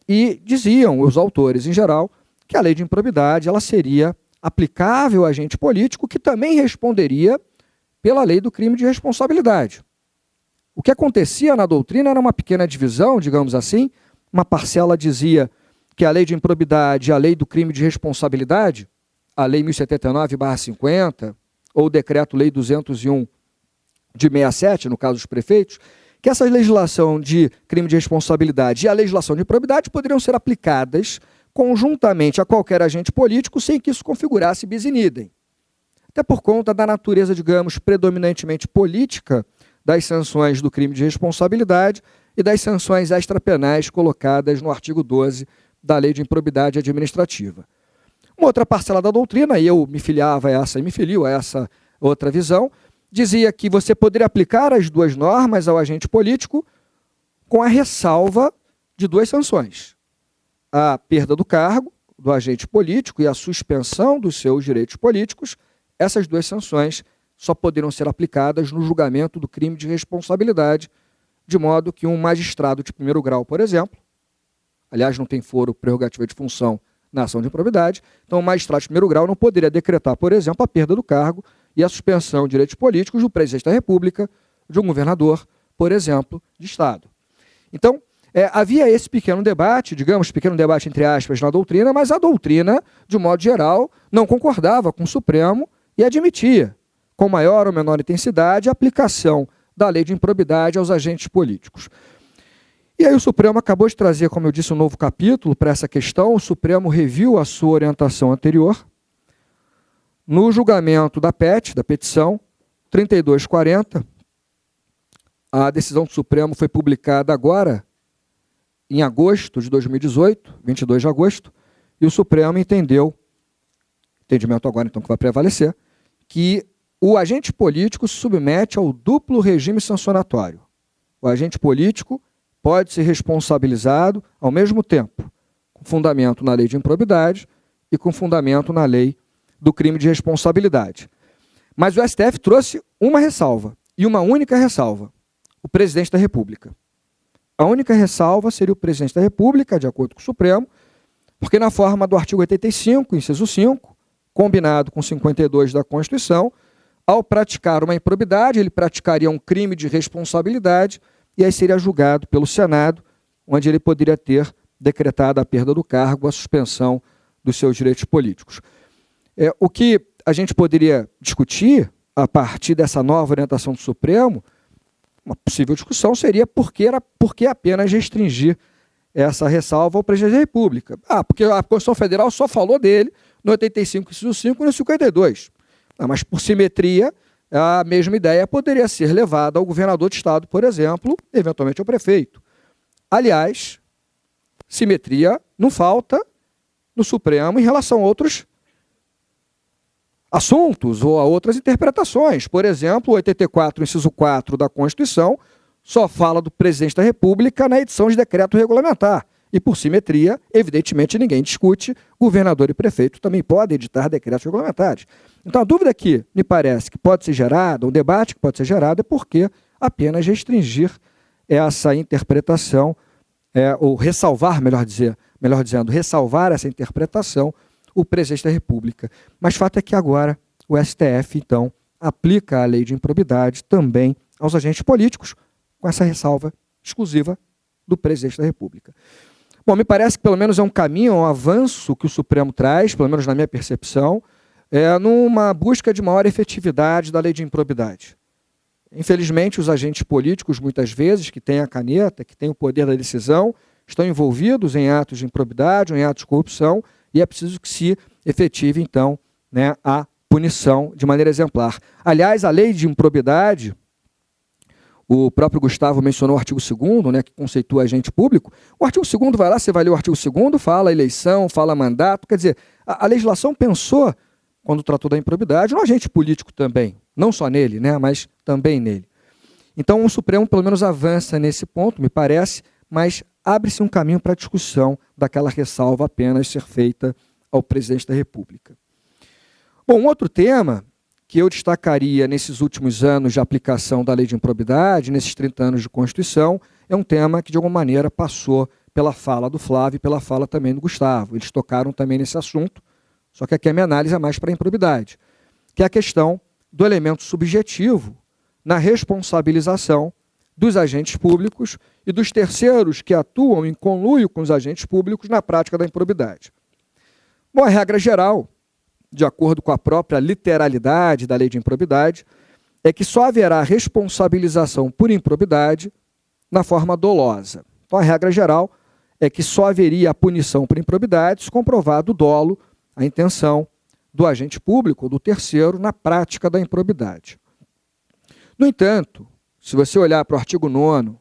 e diziam, os autores em geral, que a lei de improbidade ela seria aplicável a agente político que também responderia pela lei do crime de responsabilidade. O que acontecia na doutrina era uma pequena divisão, digamos assim, uma parcela dizia que a lei de improbidade e a lei do crime de responsabilidade, a lei 1079/50, ou o decreto-lei 201 de 67, no caso dos prefeitos, que essa legislação de crime de responsabilidade e a legislação de improbidade poderiam ser aplicadas conjuntamente a qualquer agente político sem que isso configurasse bis in idem. Até por conta da natureza, digamos, predominantemente política das sanções do crime de responsabilidade e das sanções extrapenais colocadas no artigo 12 da Lei de Improbidade Administrativa. Uma outra parcela da doutrina, e eu me filio a essa outra visão, dizia que você poderia aplicar as duas normas ao agente político com a ressalva de duas sanções: a perda do cargo do agente político e a suspensão dos seus direitos políticos. Essas duas sanções só poderiam ser aplicadas no julgamento do crime de responsabilidade, de modo que um magistrado de primeiro grau, por exemplo, aliás, não tem foro prerrogativa de função na ação de improbidade, então o magistrado de primeiro grau não poderia decretar, por exemplo, a perda do cargo e a suspensão de direitos políticos do presidente da República, de um governador, por exemplo, de Estado. Então, havia esse pequeno debate, digamos, pequeno debate entre aspas, na doutrina, mas a doutrina, de um modo geral, não concordava com o Supremo e admitia, com maior ou menor intensidade, a aplicação da lei de improbidade aos agentes políticos. E aí o Supremo acabou de trazer, como eu disse, um novo capítulo para essa questão. O Supremo reviu a sua orientação anterior no julgamento da PET, da petição 3240. A decisão do Supremo foi publicada agora, em agosto de 2018, 22 de agosto, e o Supremo entendeu, entendimento agora então que vai prevalecer, que o agente político se submete ao duplo regime sancionatório. O agente político pode ser responsabilizado ao mesmo tempo, com fundamento na lei de improbidade e com fundamento na lei do crime de responsabilidade. Mas o STF trouxe uma ressalva, e uma única ressalva: o presidente da República. A única ressalva seria o presidente da República, de acordo com o Supremo, porque na forma do artigo 85, inciso 5, combinado com 52 da Constituição, ao praticar uma improbidade, ele praticaria um crime de responsabilidade e aí seria julgado pelo Senado, onde ele poderia ter decretado a perda do cargo, a suspensão dos seus direitos políticos. O que a gente poderia discutir a partir dessa nova orientação do Supremo, uma possível discussão seria por que apenas restringir essa ressalva ao presidente da República. Porque a Constituição Federal só falou dele no 85, inciso 5 e no 52. Mas por simetria, a mesma ideia poderia ser levada ao governador de estado, por exemplo, eventualmente ao prefeito. Aliás, simetria não falta no Supremo em relação a outros assuntos ou a outras interpretações. Por exemplo, o 84, inciso 4 da Constituição, só fala do presidente da República na edição de decreto regulamentar. E, por simetria, evidentemente, ninguém discute, governador e prefeito também podem editar decretos regulamentares. Então, a dúvida que me parece que pode ser gerada, um debate que pode ser gerado, é por que apenas restringir essa interpretação, ou ressalvar, melhor dizendo, ressalvar essa interpretação o presidente da República. Mas fato é que agora o STF, então, aplica a lei de improbidade também aos agentes políticos, com essa ressalva exclusiva do presidente da República. Bom, me parece que pelo menos é um caminho, um avanço que o Supremo traz, pelo menos na minha percepção, numa busca de maior efetividade da lei de improbidade. Infelizmente, os agentes políticos, muitas vezes, que têm a caneta, que têm o poder da decisão, estão envolvidos em atos de improbidade ou em atos de corrupção, e é preciso que se efetive, então, a punição de maneira exemplar. Aliás, a lei de improbidade, o próprio Gustavo mencionou o artigo 2º, que conceitua agente público. O artigo 2º vai lá, você vai ler o artigo 2º, fala eleição, fala mandato, quer dizer, a legislação pensou, quando tratou da improbidade, no agente político também, não só nele, mas também nele. Então, o Supremo, pelo menos, avança nesse ponto, me parece, mas abre-se um caminho para a discussão daquela ressalva apenas ser feita ao presidente da República. Bom, um outro tema que eu destacaria nesses últimos anos de aplicação da lei de improbidade, nesses 30 anos de Constituição, é um tema que, de alguma maneira, passou pela fala do Flávio e pela fala também do Gustavo. Eles tocaram também nesse assunto, só que aqui a minha análise é mais para a improbidade, que é a questão do elemento subjetivo na responsabilização dos agentes públicos e dos terceiros que atuam em conluio com os agentes públicos na prática da improbidade. Bom, a regra geral, de acordo com a própria literalidade da lei de improbidade, é que só haverá responsabilização por improbidade na forma dolosa. Então, a regra geral é que só haveria a punição por improbidade se comprovado o dolo, a intenção do agente público ou do terceiro na prática da improbidade. No entanto, se você olhar para o artigo 9º,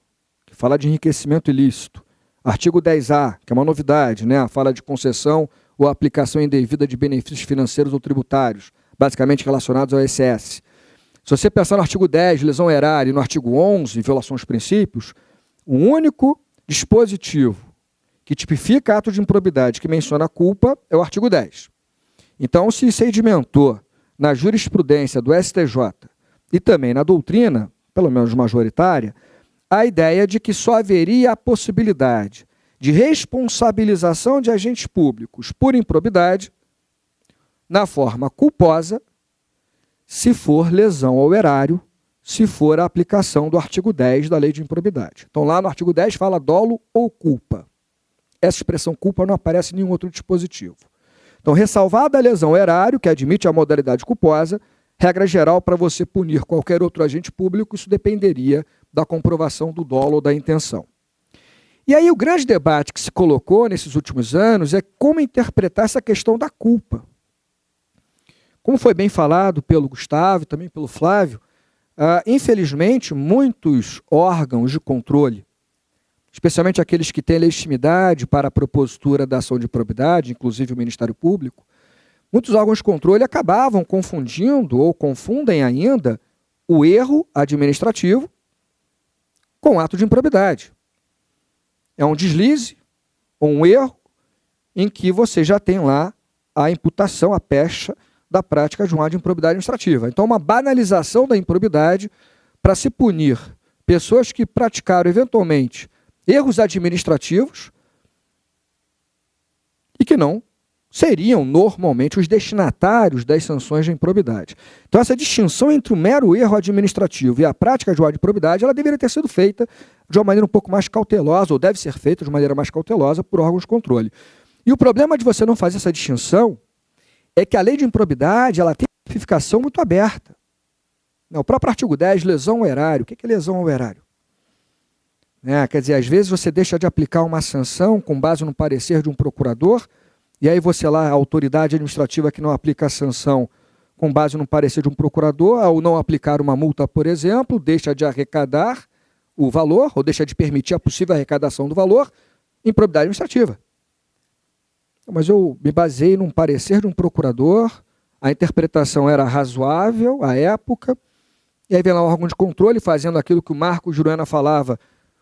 que fala de enriquecimento ilícito, artigo 10A, que é uma novidade, fala de concessão ou aplicação indevida de benefícios financeiros ou tributários, basicamente relacionados ao ICS. Se você pensar no artigo 10, lesão erária, e no artigo 11, violação aos princípios, o único dispositivo que tipifica ato de improbidade que menciona a culpa é o artigo 10. Então, se sedimentou na jurisprudência do STJ e também na doutrina, pelo menos majoritária, a ideia de que só haveria a possibilidade de responsabilização de agentes públicos por improbidade na forma culposa, se for lesão ao erário, se for a aplicação do artigo 10 da lei de improbidade. Então, lá no artigo 10 fala dolo ou culpa. Essa expressão culpa não aparece em nenhum outro dispositivo. Então, ressalvada a lesão ao erário, que admite a modalidade culposa, regra geral, para você punir qualquer outro agente público, isso dependeria da comprovação do dolo ou da intenção. E aí o grande debate que se colocou nesses últimos anos é como interpretar essa questão da culpa. Como foi bem falado pelo Gustavo e também pelo Flávio, infelizmente, muitos órgãos de controle, especialmente aqueles que têm legitimidade para a propositura da ação de improbidade, inclusive o Ministério Público, muitos órgãos de controle acabavam confundindo ou confundem ainda o erro administrativo com ato de improbidade. É um deslize ou um erro em que você já tem lá a imputação, a pecha da prática de um ato de improbidade administrativa. Então, uma banalização da improbidade para se punir pessoas que praticaram, eventualmente, erros administrativos e que não seriam, normalmente, os destinatários das sanções de improbidade. Então, essa distinção entre o mero erro administrativo e a prática de um ato de improbidade, ela deveria ter sido feita de uma maneira um pouco mais cautelosa, ou deve ser feita de maneira mais cautelosa por órgãos de controle. E o problema de você não fazer essa distinção é que a lei de improbidade ela tem uma tipificação muito aberta. O próprio artigo 10, lesão ao erário. O que é lesão ao erário? Quer dizer, às vezes você deixa de aplicar uma sanção com base no parecer de um procurador, e aí você lá, a autoridade administrativa que não aplica a sanção com base no parecer de um procurador, ao não aplicar uma multa, por exemplo, deixa de arrecadar o valor, ou deixa de permitir a possível arrecadação do valor, improbidade administrativa. Mas eu me baseei num parecer de um procurador, a interpretação era razoável à época, e aí vem lá o órgão de controle fazendo aquilo que o Marco Juliana falava,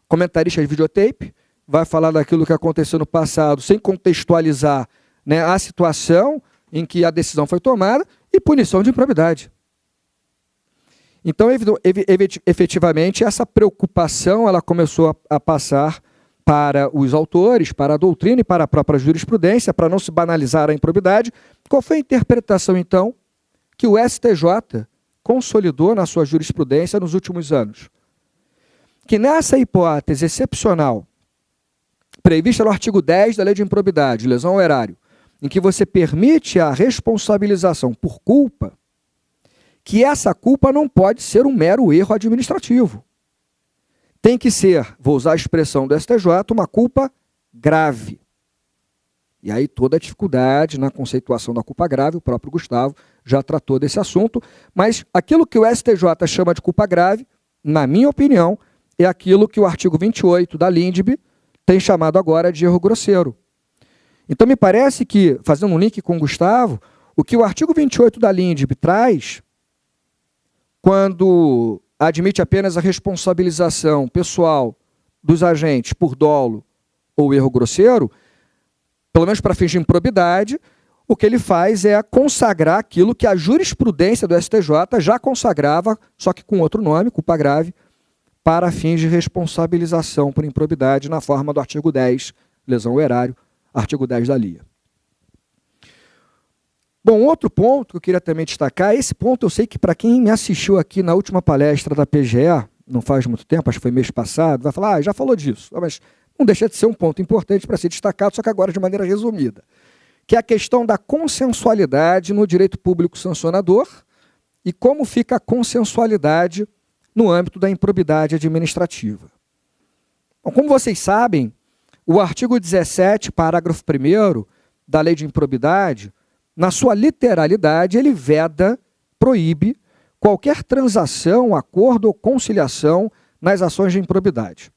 comentarista de videotape, vai falar daquilo que aconteceu no passado, sem contextualizar, né, a situação em que a decisão foi tomada, e punição de improbidade. Então, efetivamente, essa preocupação ela começou a passar para os autores, para a doutrina e para a própria jurisprudência, para não se banalizar a improbidade. Qual foi a interpretação, então, que o STJ consolidou na sua jurisprudência nos últimos anos? Que nessa hipótese excepcional, prevista no artigo 10 da Lei de Improbidade, lesão ao erário, em que você permite a responsabilização por culpa, que essa culpa não pode ser um mero erro administrativo. Tem que ser, vou usar a expressão do STJ, uma culpa grave. E aí toda a dificuldade na conceituação da culpa grave, o próprio Gustavo já tratou desse assunto, mas aquilo que o STJ chama de culpa grave, na minha opinião, é aquilo que o artigo 28 da LINDB tem chamado agora de erro grosseiro. Então me parece que, fazendo um link com o Gustavo, o que o artigo 28 da LINDB traz, quando admite apenas a responsabilização pessoal dos agentes por dolo ou erro grosseiro, pelo menos para fins de improbidade, o que ele faz é consagrar aquilo que a jurisprudência do STJ já consagrava, só que com outro nome, culpa grave, para fins de responsabilização por improbidade na forma do artigo 10, lesão ao erário, artigo 10 da LIA. Bom, outro ponto que eu queria também destacar, esse ponto eu sei que para quem me assistiu aqui na última palestra da PGE, não faz muito tempo, acho que foi mês passado, vai falar, já falou disso, mas não deixa de ser um ponto importante para ser destacado, só que agora de maneira resumida, que é a questão da consensualidade no direito público sancionador e como fica a consensualidade no âmbito da improbidade administrativa. Bom, como vocês sabem, o artigo 17, parágrafo 1º da Lei de Improbidade, na sua literalidade, ele veda, proíbe qualquer transação, acordo ou conciliação nas ações de improbidade.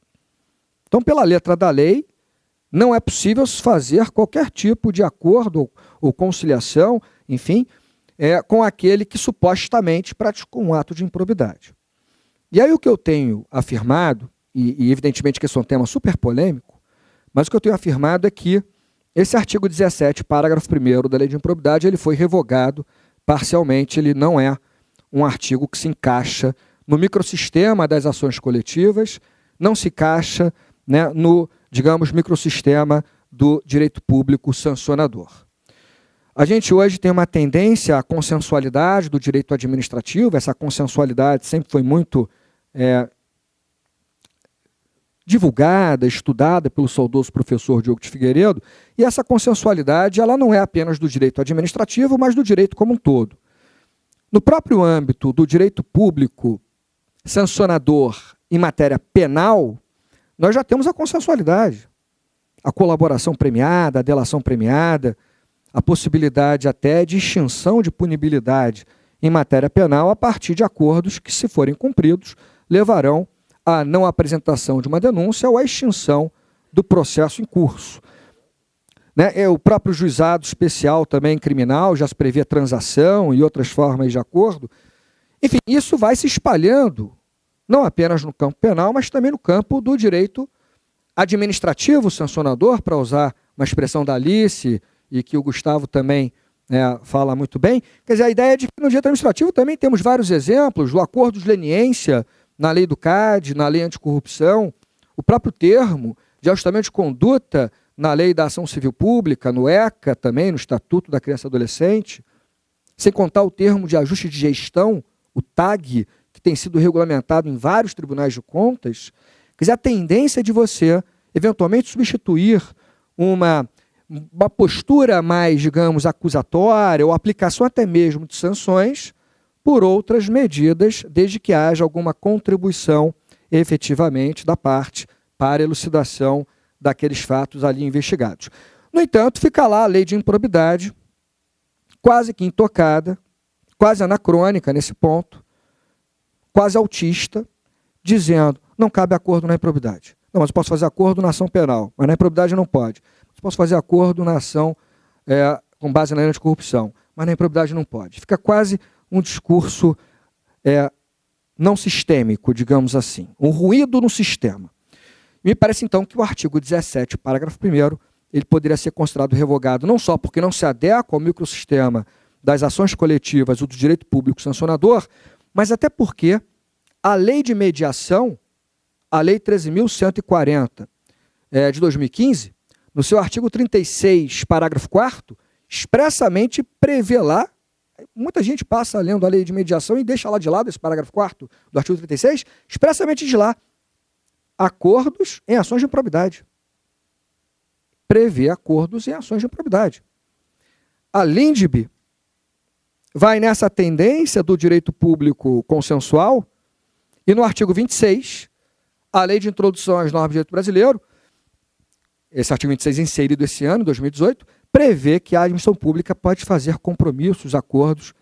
Então, pela letra da lei, não é possível fazer qualquer tipo de acordo ou conciliação, enfim, com aquele que supostamente praticou um ato de improbidade. E aí o que eu tenho afirmado, e evidentemente que esse é um tema super polêmico, mas o que eu tenho afirmado é que esse artigo 17, parágrafo 1º da Lei de Improbidade, ele foi revogado parcialmente, ele não é um artigo que se encaixa no microsistema das ações coletivas, não se encaixa, né, no, digamos, microsistema do direito público sancionador. A gente hoje tem uma tendência à consensualidade do direito administrativo, essa consensualidade sempre foi muito divulgada, estudada pelo saudoso professor Diogo de Figueiredo, e essa consensualidade ela não é apenas do direito administrativo, mas do direito como um todo. No próprio âmbito do direito público sancionador em matéria penal, nós já temos a consensualidade, a colaboração premiada, a delação premiada, a possibilidade até de extinção de punibilidade em matéria penal a partir de acordos que, se forem cumpridos, levarão à não apresentação de uma denúncia ou à extinção do processo em curso. O próprio juizado especial também criminal já se prevê transação e outras formas de acordo. Enfim, isso vai se espalhando, não apenas no campo penal, mas também no campo do direito administrativo sancionador, para usar uma expressão da Alice, e que o Gustavo também fala muito bem. Quer dizer, a ideia é de que no direito administrativo também temos vários exemplos, o acordo de leniência na lei do CAD, na lei anticorrupção, o próprio termo de ajustamento de conduta na lei da ação civil pública, no ECA também, no Estatuto da Criança e Adolescente, sem contar o termo de ajuste de gestão, o TAG, que tem sido regulamentado em vários tribunais de contas. Quer dizer, a tendência de você, eventualmente, substituir uma postura mais, digamos, acusatória ou aplicação até mesmo de sanções por outras medidas, desde que haja alguma contribuição efetivamente da parte para a elucidação daqueles fatos ali investigados. No entanto, fica lá a lei de improbidade, quase que intocada, quase anacrônica nesse ponto, quase autista, dizendo, não cabe acordo na improbidade. Não, mas eu posso fazer acordo na ação penal, mas na improbidade não pode. Eu posso fazer acordo na ação com base na lei de corrupção, mas na improbidade não pode. Fica quase um discurso não sistêmico, digamos assim, um ruído no sistema. Me parece, então, que o artigo 17, parágrafo 1º, ele poderia ser considerado revogado não só porque não se adequa ao microsistema das ações coletivas ou do direito público sancionador, mas até porque a lei de mediação, a lei 13.140 de 2015, no seu artigo 36, parágrafo 4º, expressamente prevê lá, muita gente passa lendo a lei de mediação e deixa lá de lado esse parágrafo 4º do artigo 36, expressamente diz lá, acordos em ações de improbidade. Prevê acordos em ações de improbidade. A LINDB vai nessa tendência do direito público consensual e no artigo 26, a lei de introdução às normas de direito brasileiro, esse artigo 26 inserido esse ano, 2018, prevê que a administração pública pode fazer compromissos, acordos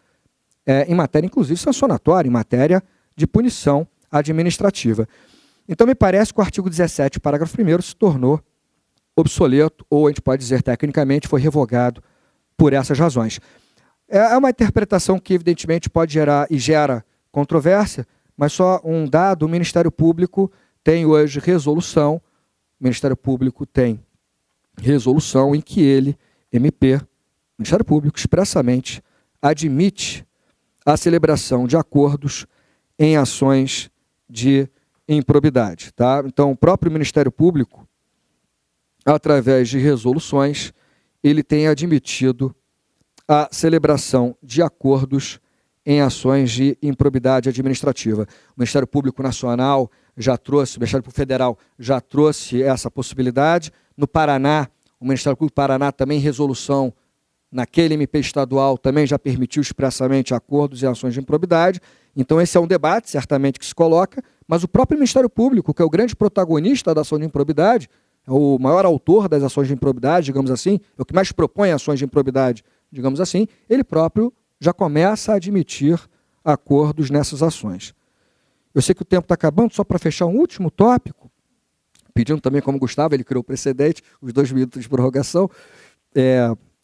em matéria, inclusive, sancionatória, em matéria de punição administrativa. Então, me parece que o artigo 17, parágrafo 1º, se tornou obsoleto, ou a gente pode dizer tecnicamente, foi revogado por essas razões. É uma interpretação que, evidentemente, pode gerar e gera controvérsia, mas só um dado, o Ministério Público tem hoje resolução, o Ministério Público tem resolução em que ele, MP, o Ministério Público, expressamente admite a celebração de acordos em ações de improbidade. Tá? Então, o próprio Ministério Público, através de resoluções, ele tem admitido a celebração de acordos em ações de improbidade administrativa. O Ministério Público Nacional já trouxe, o Ministério Público Federal já trouxe essa possibilidade. No Paraná, o Ministério Público do Paraná também, em resolução, naquele MP estadual, também já permitiu expressamente acordos em ações de improbidade. Então, esse é um debate, certamente, que se coloca, mas o próprio Ministério Público, que é o grande protagonista da ação de improbidade, é o maior autor das ações de improbidade, digamos assim, é o que mais propõe ações de improbidade, digamos assim, ele próprio já começa a admitir acordos nessas ações. Eu sei que o tempo está acabando, só para fechar um último tópico, pedindo também, como Gustavo, ele criou o precedente, os 2 minutos de prorrogação.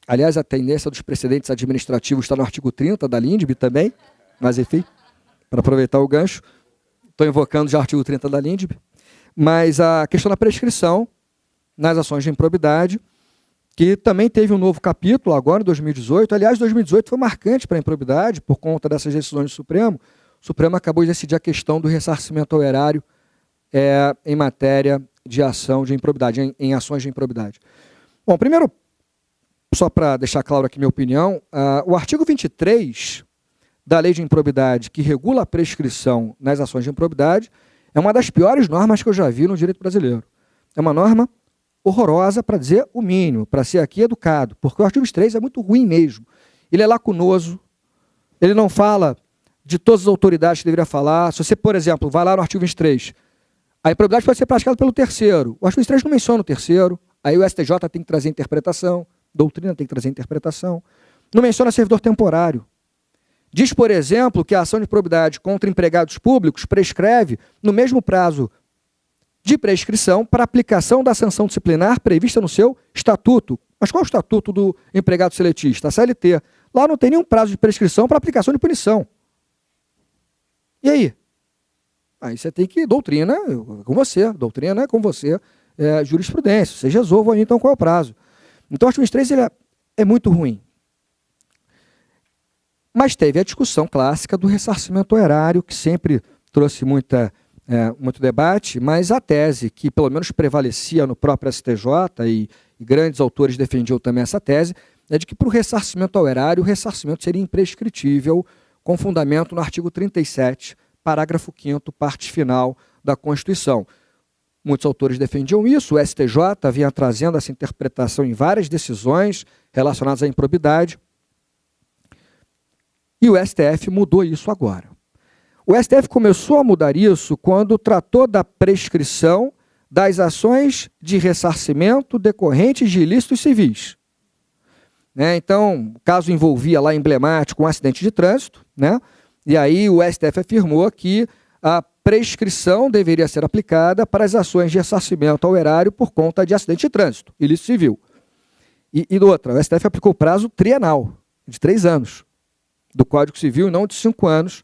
Aliás, a tendência dos precedentes administrativos está no artigo 30 da LINDB também, mas enfim, para aproveitar o gancho, estou invocando já o artigo 30 da LINDB, mas a questão da prescrição nas ações de improbidade, que também teve um novo capítulo agora em 2018. Aliás, 2018 foi marcante para a improbidade por conta dessas decisões do Supremo. O Supremo acabou de decidir a questão do ressarcimento ao erário em matéria de ação de improbidade, em ações de improbidade. Bom, primeiro, só para deixar claro aqui minha opinião, o artigo 23 da Lei de Improbidade, que regula a prescrição nas ações de improbidade, é uma das piores normas que eu já vi no direito brasileiro. É uma norma horrorosa, para dizer o mínimo, para ser aqui educado, porque o artigo 23 é muito ruim mesmo. Ele é lacunoso, ele não fala de todas as autoridades que deveria falar. Se você, por exemplo, vai lá no artigo 23, a improbidade pode ser praticada pelo terceiro. O artigo 23 não menciona o terceiro, aí o STJ tem que trazer interpretação, doutrina tem que trazer interpretação. Não menciona servidor temporário. Diz, por exemplo, que a ação de improbidade contra empregados públicos prescreve no mesmo prazo de prescrição para aplicação da sanção disciplinar prevista no seu estatuto. Mas qual é o estatuto do empregado seletista? A CLT. Lá não tem nenhum prazo de prescrição para aplicação de punição. E aí? Aí você tem que, doutrina com você, jurisprudência. Vocês resolvam aí, então, qual é o prazo. Então, o artigo 23 ele é muito ruim. Mas teve a discussão clássica do ressarcimento ao erário, que sempre trouxe muito debate, mas a tese que pelo menos prevalecia no próprio STJ, e grandes autores defendiam também essa tese, é de que para o ressarcimento ao erário, o ressarcimento seria imprescritível, com fundamento no artigo 37, parágrafo 5º, parte final da Constituição. Muitos autores defendiam isso, o STJ vinha trazendo essa interpretação em várias decisões relacionadas à improbidade, e o STF mudou isso agora. O STF começou a mudar isso quando tratou da prescrição das ações de ressarcimento decorrentes de ilícitos civis. Então, o caso envolvia lá emblemático um acidente de trânsito, e aí o STF afirmou que a prescrição deveria ser aplicada para as ações de ressarcimento ao erário por conta de acidente de trânsito, ilícito civil. E outra, o STF aplicou prazo trienal, de 3 anos, do Código Civil, e não de 5 anos,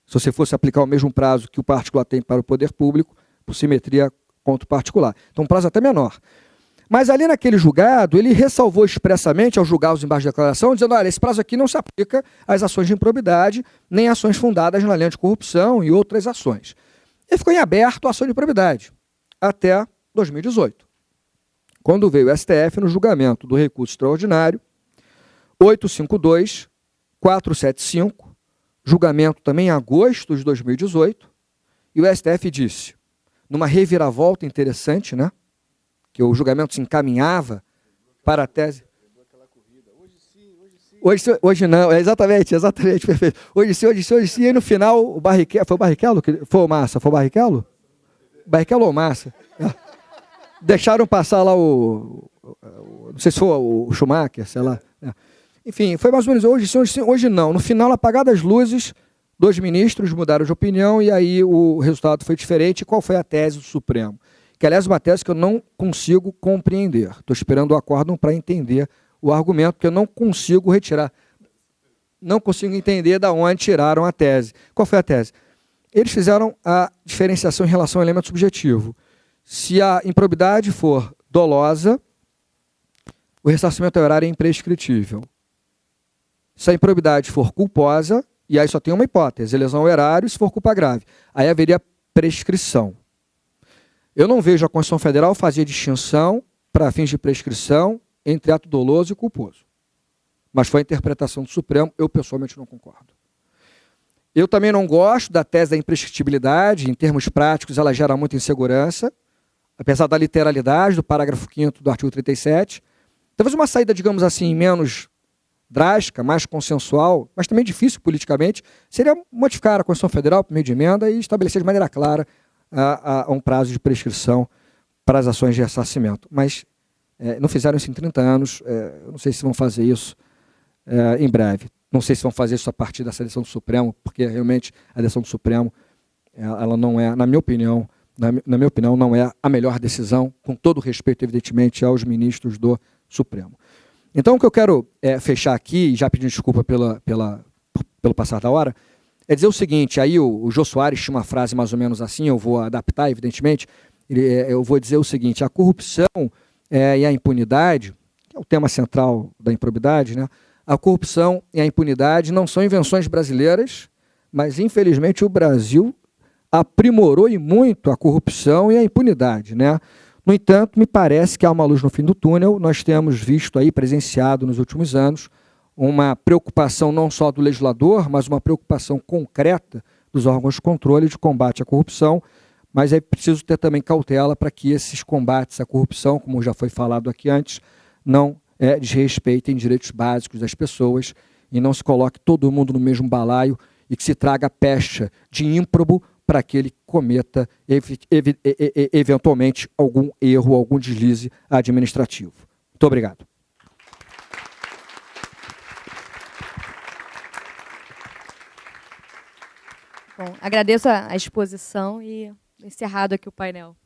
se você fosse aplicar o mesmo prazo que o particular tem para o poder público, por simetria contra o particular. Então, um prazo até menor. Mas ali naquele julgado, ele ressalvou expressamente ao julgar os embargos de declaração, dizendo, olha, esse prazo aqui não se aplica às ações de improbidade, nem ações fundadas na lei anticorrupção e outras ações. E ficou em aberto a ação de improbidade, até 2018. Quando veio o STF no julgamento do recurso extraordinário, 852-475, julgamento também em agosto de 2018, e o STF disse, numa reviravolta interessante, que o julgamento se encaminhava para a tese. Hoje não, exatamente, perfeito. Hoje sim, e no final, o Barrichello, foi o Barrichello? Foi o Massa? Foi o Barrichello? Barrichello ou Massa? Deixaram passar lá não sei se foi o Schumacher, sei lá. Enfim, foi mais ou menos hoje não. No final, apagadas as luzes, 2 ministros mudaram de opinião e aí o resultado foi diferente. Qual foi a tese do Supremo? Que, aliás, é uma tese que eu não consigo compreender. Estou esperando o acórdão para entender o argumento, porque eu não consigo retirar. Não consigo entender de onde tiraram a tese. Qual foi a tese? Eles fizeram a diferenciação em relação ao elemento subjetivo. Se a improbidade for dolosa, o ressarcimento ao erário é imprescritível. Se a improbidade for culposa, e aí só tem uma hipótese, lesão ao erário, se for culpa grave, aí haveria prescrição. Eu não vejo a Constituição Federal fazer distinção, para fins de prescrição, entre ato doloso e culposo. Mas foi a interpretação do Supremo, eu pessoalmente não concordo. Eu também não gosto da tese da imprescritibilidade, em termos práticos ela gera muita insegurança, apesar da literalidade do parágrafo 5º do artigo 37. Talvez uma saída, digamos assim, menos drástica, mais consensual, mas também difícil politicamente, seria modificar a Constituição Federal por meio de emenda e estabelecer de maneira clara a um prazo de prescrição para as ações de ressarcimento. Mas não fizeram isso em 30 anos, eu não sei se vão fazer isso em breve. Não sei se vão fazer isso a partir dessa decisão do Supremo, porque realmente a decisão do Supremo, ela não é, na minha opinião, não é a melhor decisão, com todo respeito, evidentemente, aos ministros do Supremo. Então, o que eu quero fechar aqui, já pedindo desculpa pelo passar da hora, é dizer o seguinte, aí o Jô Soares tinha uma frase mais ou menos assim, eu vou adaptar, evidentemente, eu vou dizer o seguinte, a corrupção e a impunidade, que é o tema central da improbidade, a corrupção e a impunidade não são invenções brasileiras, mas, infelizmente, o Brasil aprimorou e muito a corrupção e a impunidade, No entanto, me parece que há uma luz no fim do túnel. Nós temos visto aí, presenciado nos últimos anos, uma preocupação não só do legislador, mas uma preocupação concreta dos órgãos de controle e de combate à corrupção, mas é preciso ter também cautela para que esses combates à corrupção, como já foi falado aqui antes, não desrespeitem direitos básicos das pessoas e não se coloque todo mundo no mesmo balaio e que se traga pecha de ímprobo para que ele cometa, eventualmente, algum erro, algum deslize administrativo. Muito obrigado. Bom, agradeço a exposição e encerrado aqui o painel.